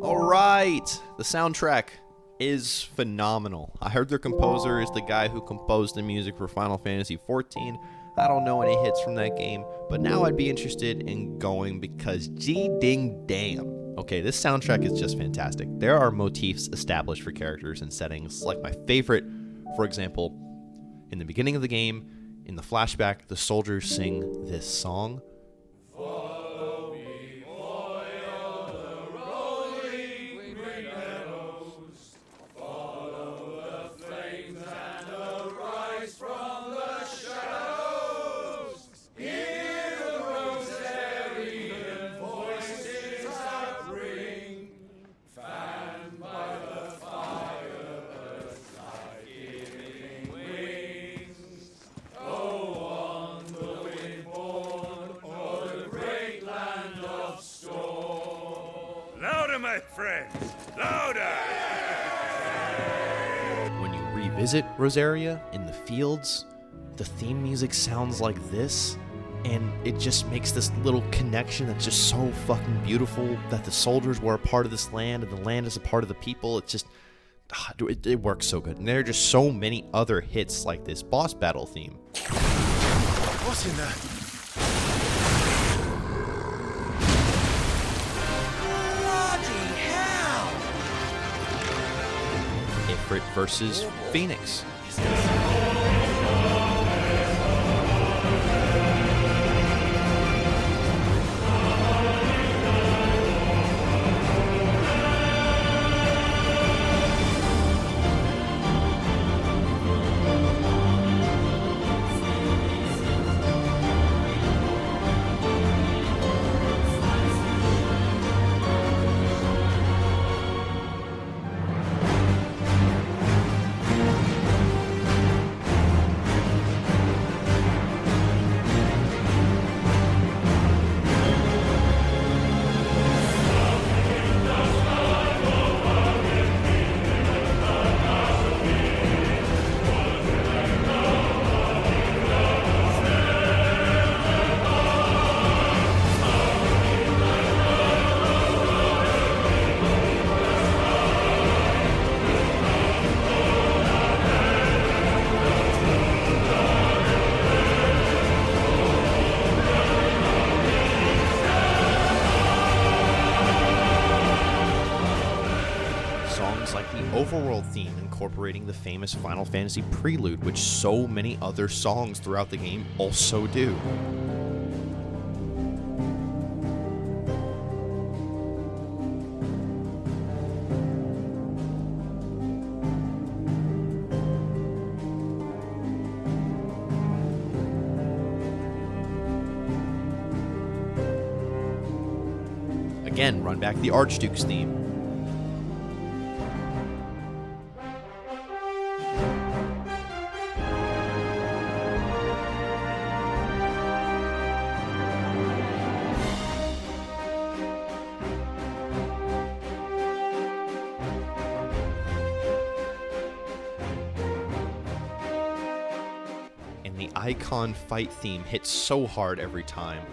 All right. The soundtrack is phenomenal. I heard their composer is the guy who composed the music for Final Fantasy XIV. I don't know any hits from that game, but now I'd be interested in going because gee-ding-damn. Okay, this soundtrack is just fantastic. There are motifs established for characters and settings, like my favorite, for example, in the beginning of the game, in the flashback, the soldiers sing this song. My friends, louder! When you revisit Rosaria in the fields, the theme music sounds like this, and it just makes this little connection that's just so fucking beautiful, that the soldiers were a part of this land and the land is a part of the people. It just, it works so good. And there are just so many other hits like this boss battle theme. What's in there? Ifrit versus Phoenix. overworld theme incorporating the famous Final Fantasy prelude, which so many other songs throughout the game also do. Again, run back the Archduke's theme. And the Icon fight theme hits so hard every time.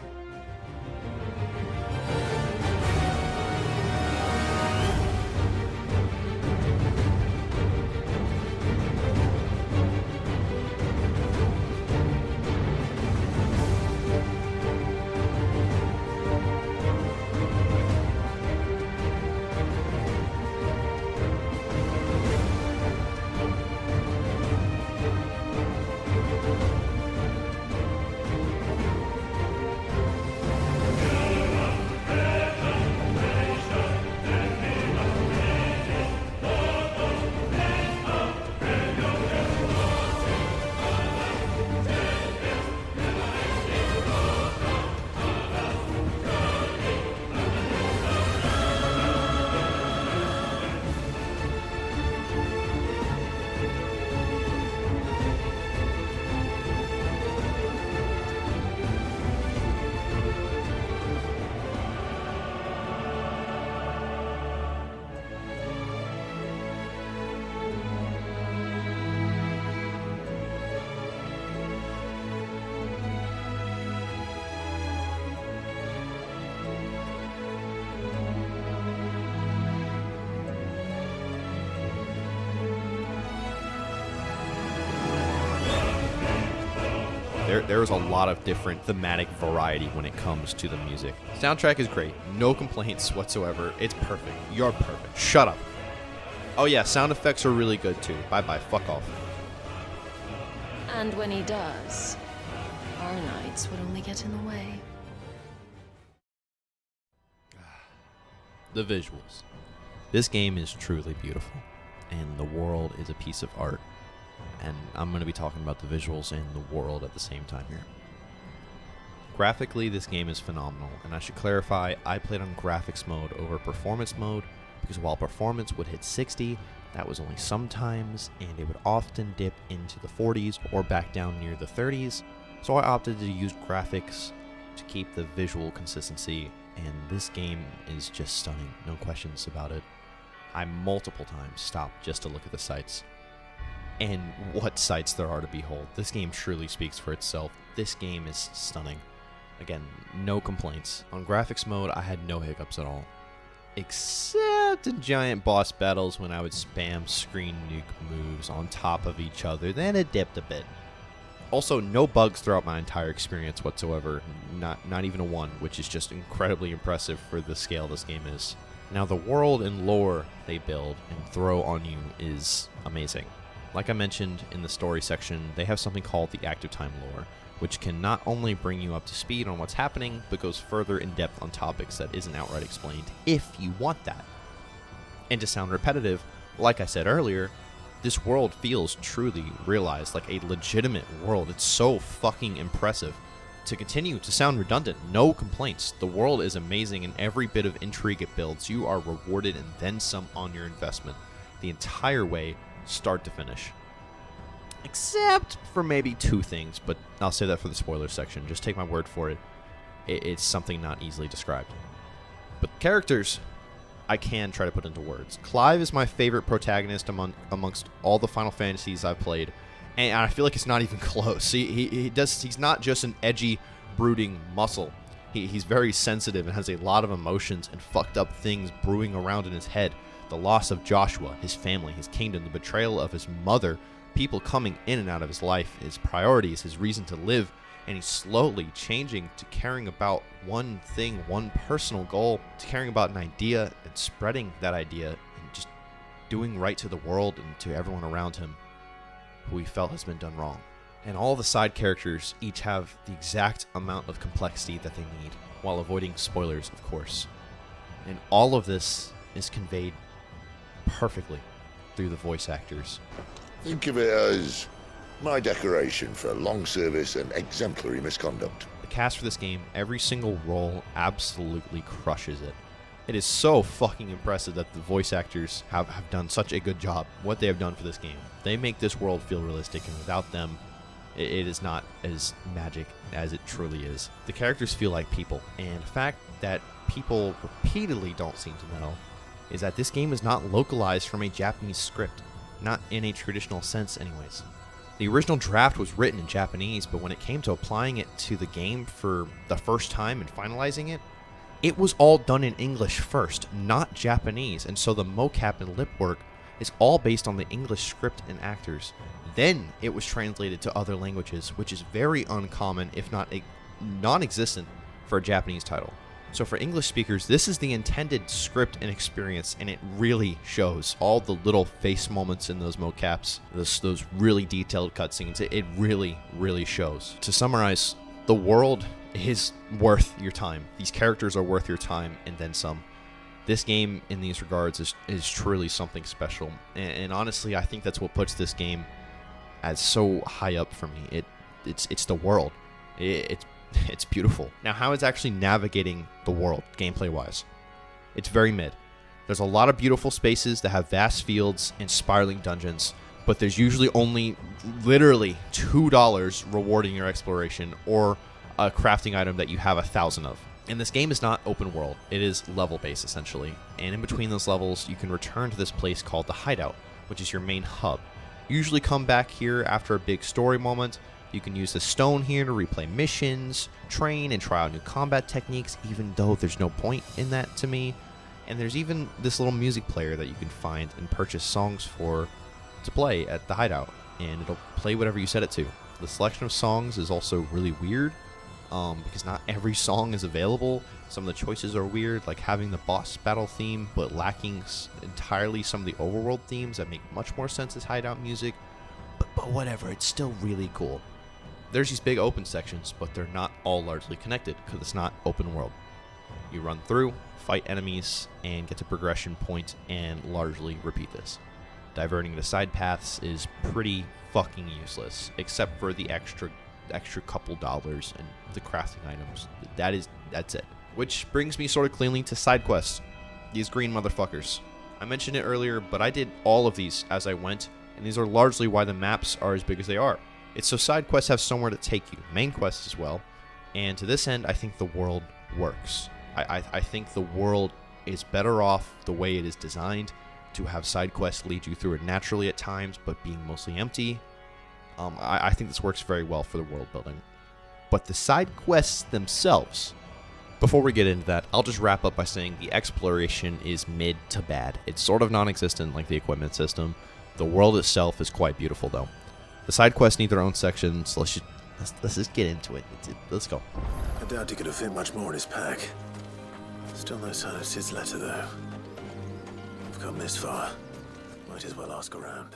There's a lot of different thematic variety when it comes to the music. Soundtrack is great. No complaints whatsoever. It's perfect. You're perfect. Shut up. Oh yeah, sound effects are really good too. Bye-bye. Fuck off. And when he does, our nights would only get in the way. The visuals. This game is truly beautiful, and the world is a piece of art. And I'm going to be talking about the visuals and the world at the same time here. Graphically, this game is phenomenal, and I should clarify, I played on graphics mode over performance mode, because while performance would hit 60, that was only sometimes, and it would often dip into the 40s or back down near the 30s, so I opted to use graphics to keep the visual consistency, and this game is just stunning, no questions about it. I multiple times stopped just to look at the sights. And what sights there are to behold. This game truly speaks for itself. This game is stunning. Again, no complaints. On graphics mode, I had no hiccups at all. Except in giant boss battles when I would spam screen nuke moves on top of each other, then it dipped a bit. Also, no bugs throughout my entire experience whatsoever. Not even a one, which is just incredibly impressive for the scale this game is. Now, the world and lore they build and throw on you is amazing. Like I mentioned in the story section, they have something called the active time lore, which can not only bring you up to speed on what's happening, but goes further in depth on topics that isn't outright explained, if you want that. And to sound repetitive, like I said earlier, this world feels truly realized, like a legitimate world. It's so fucking impressive. To continue to sound redundant, no complaints. The world is amazing, and every bit of intrigue it builds, you are rewarded and then some on your investment. The entire way, start to finish. Except for maybe two things, but I'll say that for the spoiler section. Just take my word for it. It's something not easily described. But characters, I can try to put into words. Clive is my favorite protagonist amongst all the Final Fantasies I've played, and I feel like it's not even close. He's not just an edgy, brooding muscle. He's very sensitive and has a lot of emotions and fucked up things brewing around in his head. The loss of Joshua, his family, his kingdom, the betrayal of his mother, people coming in and out of his life, his priorities, his reason to live, and he's slowly changing to caring about one thing, one personal goal, to caring about an idea and spreading that idea and just doing right to the world and to everyone around him who he felt has been done wrong. And all the side characters each have the exact amount of complexity that they need, while avoiding spoilers, of course. And all of this is conveyed perfectly through the voice actors. Think of it as my decoration for long service and exemplary misconduct. The cast for this game, every single role absolutely crushes it. It is so fucking impressive that the voice actors have done such a good job. What they have done for this game. They make this world feel realistic, and without them, it is not as magic as it truly is. The characters feel like people, and the fact that people repeatedly don't seem to know is that this game is not localized from a Japanese script. Not in a traditional sense anyways. The original draft was written in Japanese, but when it came to applying it to the game for the first time and finalizing it, it was all done in English first, not Japanese, and so the mocap and lip work is all based on the English script and actors. Then it was translated to other languages, which is very uncommon, if not non-existent, for a Japanese title. So for English speakers, this is the intended script and experience, and it really shows. All the little face moments in those mocaps, those really detailed cutscenes, it really, really shows. To summarize, the world is worth your time. These characters are worth your time, and then some. This game, in these regards, is truly something special. And honestly, I think that's what puts this game as so high up for me. It's the world. It's beautiful. Now, how it's actually navigating the world, gameplay-wise. It's very mid. There's a lot of beautiful spaces that have vast fields and spiraling dungeons, but there's usually only literally $2 rewarding your exploration or a crafting item that you have 1,000 of. And this game is not open world. It is level-based, essentially. And in between those levels, you can return to this place called the Hideout, which is your main hub. You usually come back here after a big story moment. You can use the stone here to replay missions, train, and try out new combat techniques, even though there's no point in that to me. And there's even this little music player that you can find and purchase songs for to play at the Hideout, and it'll play whatever you set it to. The selection of songs is also really weird, because not every song is available. Some of the choices are weird, like having the boss battle theme, but lacking entirely some of the overworld themes that make much more sense as Hideout music. But whatever, it's still really cool. There's these big open sections, but they're not all largely connected because it's not open world. You run through, fight enemies, and get to progression point and largely repeat this. Diverting to side paths is pretty fucking useless, except for the extra couple dollars and the crafting items. That's it. Which brings me sort of cleanly to side quests. These green motherfuckers. I mentioned it earlier, but I did all of these as I went, and these are largely why the maps are as big as they are. It's so side quests have somewhere to take you, main quests as well, and to this end, I think the world works. I think the world is better off the way it is designed, to have side quests lead you through it naturally at times, but being mostly empty. I think this works very well for the world building. But the side quests themselves, before we get into that, I'll just wrap up by saying the exploration is mid to bad. It's sort of non-existent like the equipment system. The world itself is quite beautiful though. The side quests need their own sections. Let's just get into it. Let's go. I doubt he could have fit much more in his pack. Still no sign of Sid's letter, though. I've come this far. Might as well ask around.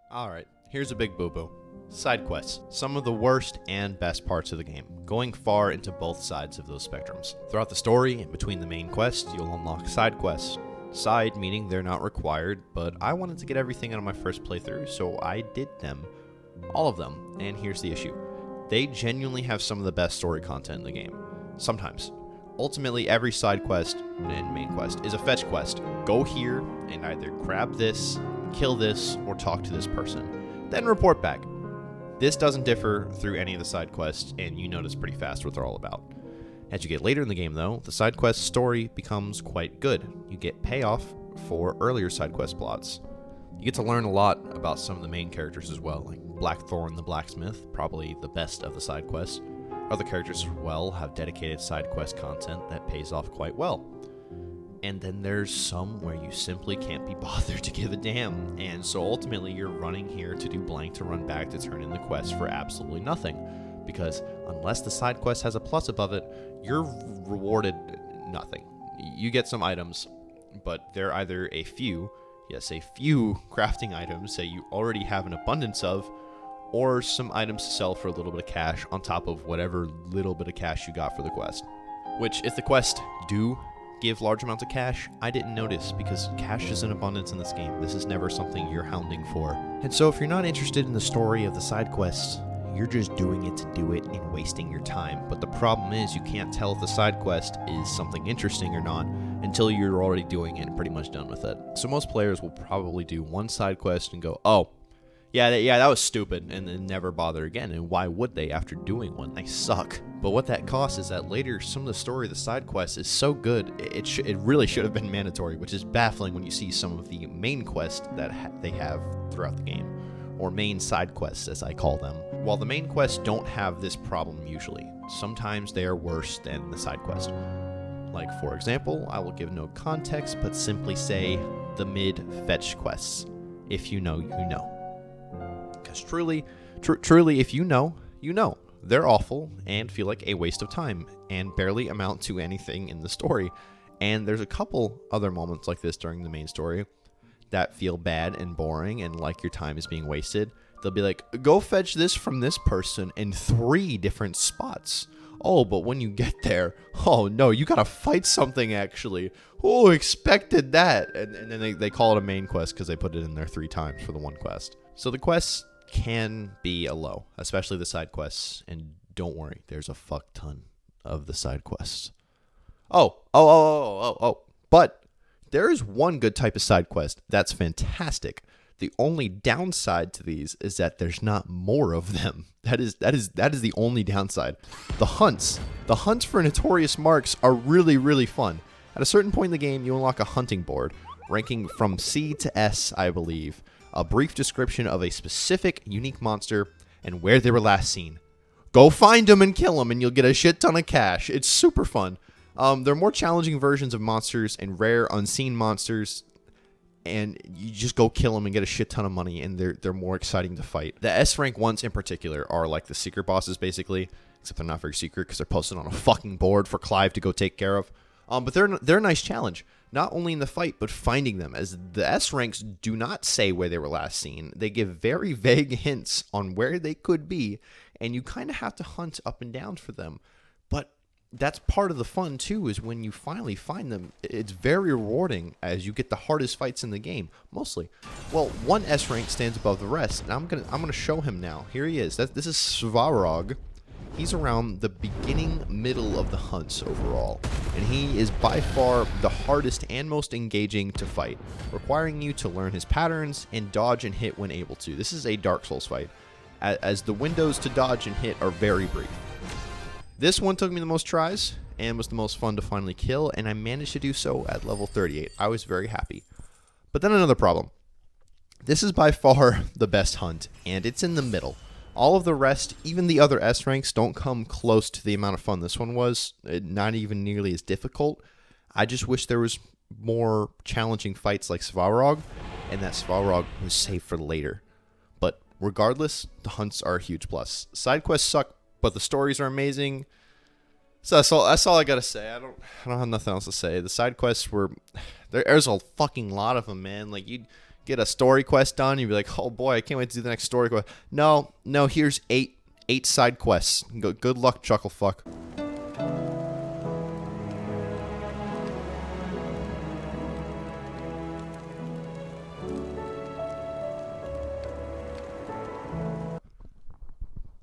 Alright, here's a big boo-boo. Side quests. Some of the worst and best parts of the game, going far into both sides of those spectrums. Throughout the story, in between the main quests, you'll unlock side quests. Side meaning they're not required, but I wanted to get everything out of my first playthrough, so I did them. All of them. And here's the issue. They genuinely have some of the best story content in the game. Sometimes. Ultimately, every side quest and main quest is a fetch quest. Go here and either grab this, kill this, or talk to this person. Then report back. This doesn't differ through any of the side quests, and you notice pretty fast what they're all about. As you get later in the game, though, the side quest story becomes quite good. You get payoff for earlier side quest plots. You get to learn a lot about some of the main characters as well, like Blackthorn the Blacksmith, probably the best of the side quests. Other characters as well have dedicated side quest content that pays off quite well. And then there's some where you simply can't be bothered to give a damn, and so ultimately you're running here to do blank to run back to turn in the quest for absolutely nothing. Because unless the side quest has a plus above it, you're rewarded nothing. You get some items, but they're either a few, yes, a few crafting items that you already have an abundance of, or some items to sell for a little bit of cash on top of whatever little bit of cash you got for the quest. Which, if the quests do give large amounts of cash, I didn't notice because cash is in abundance in this game. This is never something you're hounding for. And so if you're not interested in the story of the side quests, you're just doing it to do it and wasting your time. But the problem is you can't tell if the side quest is something interesting or not until you're already doing it and pretty much done with it. So most players will probably do one side quest and go, oh, yeah, that was stupid, and then never bother again. And why would they after doing one? They suck. But what that costs is that later, some of the story of the side quest is so good, it really should have been mandatory, which is baffling when you see some of the main quests that they have throughout the game, or main side quests as I call them. While the main quests don't have this problem usually, sometimes they are worse than the side quest. Like, for example, I will give no context, but simply say the mid-fetch quests. If you know, you know. Because truly, if you know, you know. They're awful and feel like a waste of time and barely amount to anything in the story. And there's a couple other moments like this during the main story that feel bad and boring and like your time is being wasted. They'll be like, go fetch this from this person in 3 different spots. Oh, but when you get there, oh no, you gotta fight something actually. Who expected that? And then they call it a main quest because they put it in there 3 times for the one quest. So the quests can be a low, especially the side quests. And don't worry, there's a fuck ton of the side quests. But there is one good type of side quest that's fantastic. The only downside to these is that there's not more of them. That is the only downside. The hunts for notorious marks are really, really fun. At a certain point in the game, you unlock a hunting board, ranking from C to S, I believe. A brief description of a specific unique monster and where they were last seen. Go find them and kill them and you'll get a shit ton of cash. It's super fun. They're more challenging versions of monsters and rare unseen monsters, and you just go kill them and get a shit ton of money, and they're more exciting to fight. The S rank ones in particular are like the secret bosses basically, except they're not very secret because they're posted on a fucking board for Clive to go take care of. But they're a nice challenge, not only in the fight, but finding them, as the S ranks do not say where they were last seen. They give very vague hints on where they could be, and you kind of have to hunt up and down for them. But that's part of the fun, too, is when you finally find them, it's very rewarding as you get the hardest fights in the game, mostly. Well, one S rank stands above the rest, and I'm gonna show him now. Here he is. This is Svarog. He's around the beginning, middle of the hunts overall, and he is by far the hardest and most engaging to fight, requiring you to learn his patterns and dodge and hit when able to. This is a Dark Souls fight, as the windows to dodge and hit are very brief. This one took me the most tries and was the most fun to finally kill, and I managed to do so at level 38. I was very happy. But then another problem. This is by far the best hunt, and it's in the middle. All of the rest, even the other S ranks, don't come close to the amount of fun this one was. Not even nearly as difficult. I just wish there was more challenging fights like Svarog, and that Svarog was saved for later. But regardless, the hunts are a huge plus. Side quests suck, but the stories are amazing. So that's all I gotta say. I don't have nothing else to say. The side quests there's a fucking lot of them, man. Like, you'd get a story quest done, you'd be like, oh boy, I can't wait to do the next story quest. No, here's eight side quests. Good luck, Chucklefuck.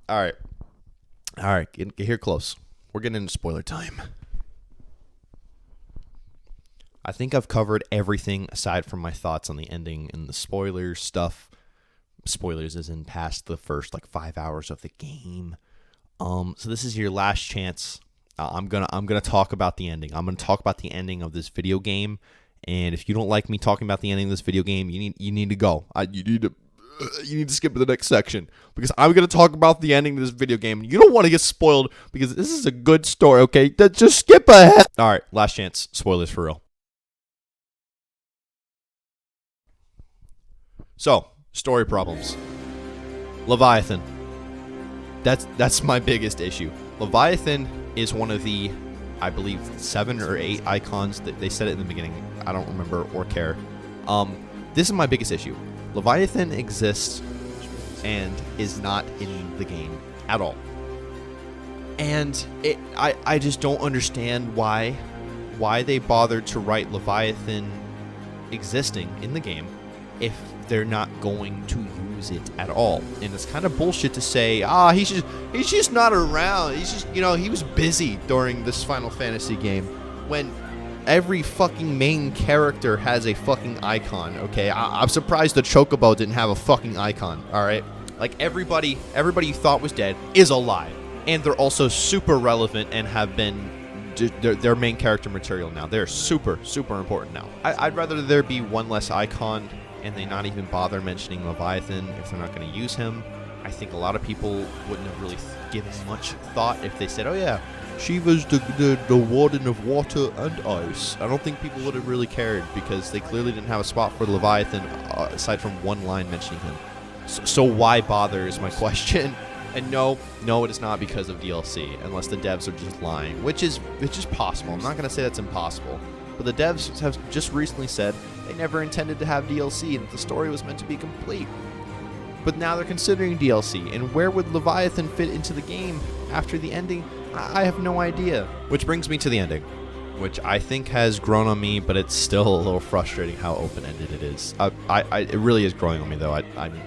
All right, get here close. We're getting into spoiler time. I think I've covered everything aside from my thoughts on the ending and the spoiler stuff. Spoilers as in past the first 5 hours of the game. So this is your last chance. I'm gonna talk about the ending. I'm gonna talk about the ending of this video game. And if you don't like me talking about the ending of this video game, you need to go. You need to skip to the next section, because I'm going to talk about the ending of this video game. You don't want to get spoiled because this is a good story, okay? Just skip ahead. All right, last chance. Spoilers for real. So, story problems. Leviathan. That's my biggest issue. Leviathan is one of the I believe, 7 or 8 icons. They said it in the beginning. I don't remember or care. This is my biggest issue. Leviathan exists and is not in the game at all. And I just don't understand why they bothered to write Leviathan existing in the game if they're not going to use it at all. And it's kind of bullshit to say, he's just not around. He's just, he was busy during this Final Fantasy game, when every fucking main character has a fucking icon, okay? I'm surprised the Chocobo didn't have a fucking icon, alright? Like, everybody you thought was dead is alive. And they're also super relevant and have been their main character material now. They're super, super important now. I'd rather there be one less icon and they not even bother mentioning Leviathan if they're not going to use him. I think a lot of people wouldn't have really given much thought if they said, oh yeah, she was the warden of water and ice. I don't think people would have really cared, because they clearly didn't have a spot for Leviathan aside from one line mentioning him. So why bother is my question. And no, it is not because of DLC, unless the devs are just lying, which is possible. I'm not going to say that's impossible, but the devs have just recently said they never intended to have DLC and that the story was meant to be complete. But now they're considering DLC, and where would Leviathan fit into the game after the ending? I have no idea. Which brings me to the ending, which I think has grown on me, but it's still a little frustrating how open-ended it is. It really is growing on me, though. I'm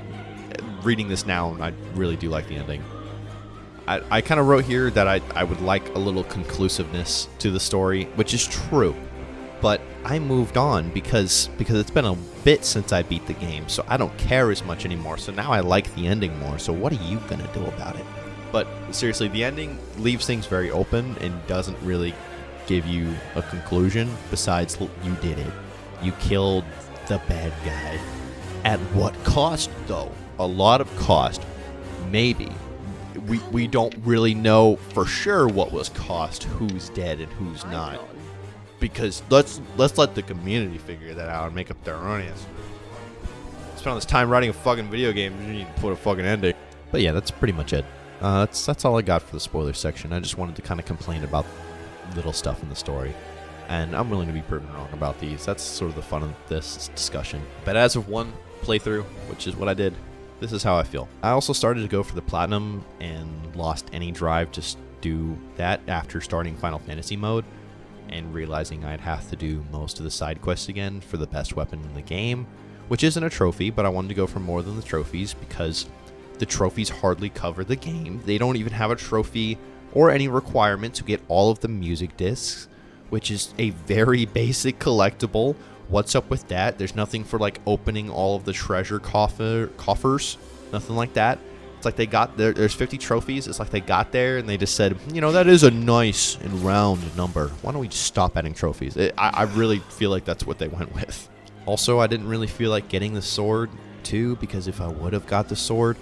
reading this now, and I really do like the ending. I kind of wrote here that I would like a little conclusiveness to the story, which is true. But I moved on because it's been a bit since I beat the game, so I don't care as much anymore. So now I like the ending more. So what are you going to do about it? But seriously, the ending leaves things very open and doesn't really give you a conclusion besides you did it. You killed the bad guy. At what cost, though? A lot of cost. Maybe. We don't really know for sure what was cost, who's dead and who's not. Because let's let the community figure that out and make up their own answer. Spend all this time writing a fucking video game, you need to put a fucking ending. But yeah, that's pretty much it. That's all I got for the spoiler section. I just wanted to kind of complain about little stuff in the story. And I'm willing to be proven wrong about these. That's sort of the fun of this discussion. But as of one playthrough, which is what I did, this is how I feel. I also started to go for the platinum and lost any drive to do that after starting Final Fantasy mode and realizing I'd have to do most of the side quests again for the best weapon in the game, which isn't a trophy, but I wanted to go for more than the trophies because the trophies hardly cover the game. They don't even have a trophy or any requirement to get all of the music discs, which is a very basic collectible. What's up with that? There's nothing for like opening all of the treasure coffers, nothing like that. It's like they got there. There's 50 trophies. It's like they got there and they just said, that is a nice and round number. Why don't we just stop adding trophies? I really feel like that's what they went with. Also, I didn't really feel like getting the sword too, because if I would have got the sword,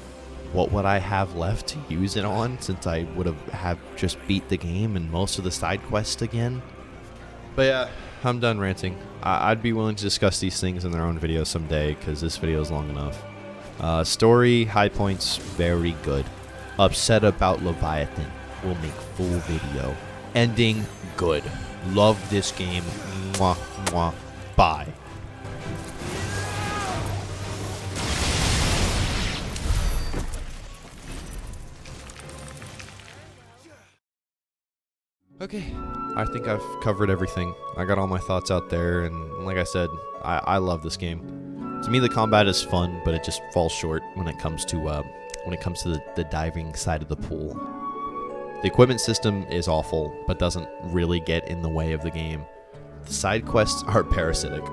what would I have left to use it on, since I would have just beat the game and most of the side quests again? But yeah, I'm done ranting. I'd be willing to discuss these things in their own video someday, because this video is long enough. Story, high points, very good. Upset about Leviathan, will make full video. Ending, good. Love this game. Mwah, mwah. Bye. Okay, I think I've covered everything. I got all my thoughts out there, and like I said, I love this game. To me, the combat is fun, but it just falls short when it comes to the diving side of the pool. The equipment system is awful, but doesn't really get in the way of the game. The side quests are parasitic,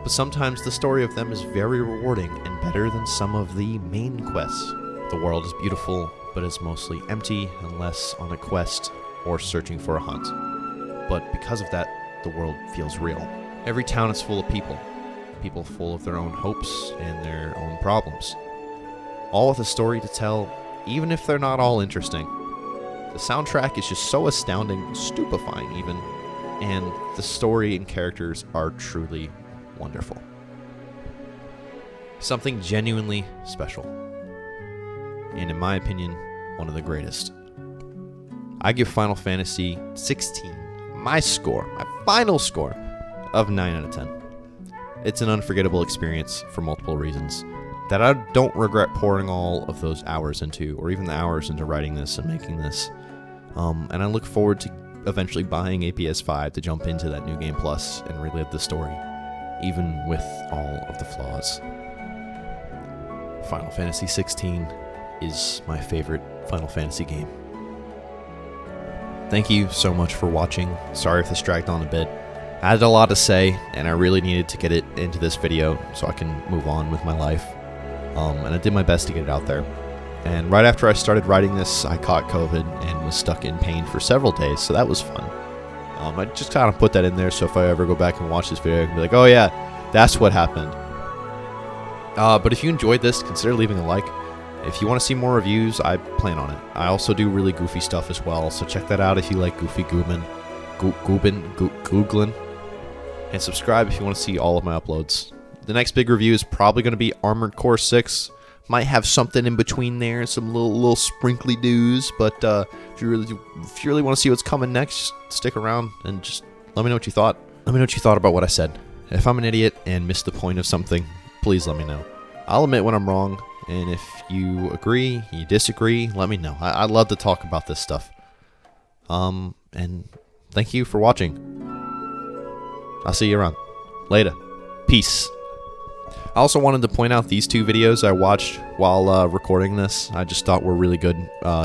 but sometimes the story of them is very rewarding and better than some of the main quests. The world is beautiful, but is mostly empty unless on a quest or searching for a hunt. But because of that, the world feels real. Every town is full of people full of their own hopes and their own problems, all with a story to tell, even if they're not all interesting. The soundtrack is just so astounding, stupefying even, and the story and characters are truly wonderful. Something genuinely special, and in my opinion, one of the greatest. I give Final Fantasy XVI my score, my final score, of 9 out of 10. It's an unforgettable experience for multiple reasons that I don't regret pouring all of those hours into, or even the hours into writing this and making this. And I look forward to eventually buying a PS5 to jump into that New Game Plus and relive the story, even with all of the flaws. Final Fantasy XVI is my favorite Final Fantasy game. Thank you so much for watching. Sorry if this dragged on a bit. I had a lot to say, and I really needed to get it into this video so I can move on with my life. And I did my best to get it out there. And right after I started writing this, I caught COVID and was stuck in pain for several days, so that was fun. I just kind of put that in there, so if I ever go back and watch this video, I can be like, oh yeah, that's what happened. But if you enjoyed this, consider leaving a like. If you want to see more reviews, I plan on it. I also do really goofy stuff as well, so check that out if you like goofy googling. And subscribe if you want to see all of my uploads. The next big review is probably going to be Armored Core 6. Might have something in between there, some little sprinkly doos, but if you really want to see what's coming next, just stick around and just let me know what you thought. Let me know what you thought about what I said. If I'm an idiot and missed the point of something, please let me know. I'll admit when I'm wrong, and if you agree, you disagree, let me know. I love to talk about this stuff. And thank you for watching. I'll see you around. Later. Peace. I also wanted to point out these two videos I watched while recording this. I just thought were really good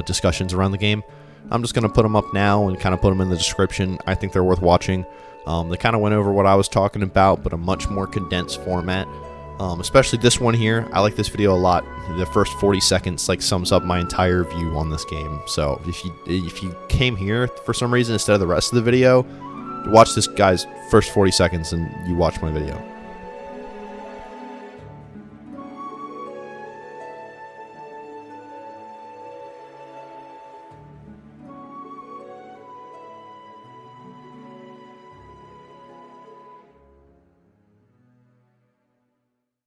discussions around the game. I'm just going to put them up now and kind of put them in the description. I think they're worth watching. They kind of went over what I was talking about, but a much more condensed format. Especially this one here. I like this video a lot. The first 40 seconds like sums up my entire view on this game. So if you came here for some reason instead of the rest of the video, watch this guy's first 40 seconds and you watch my video.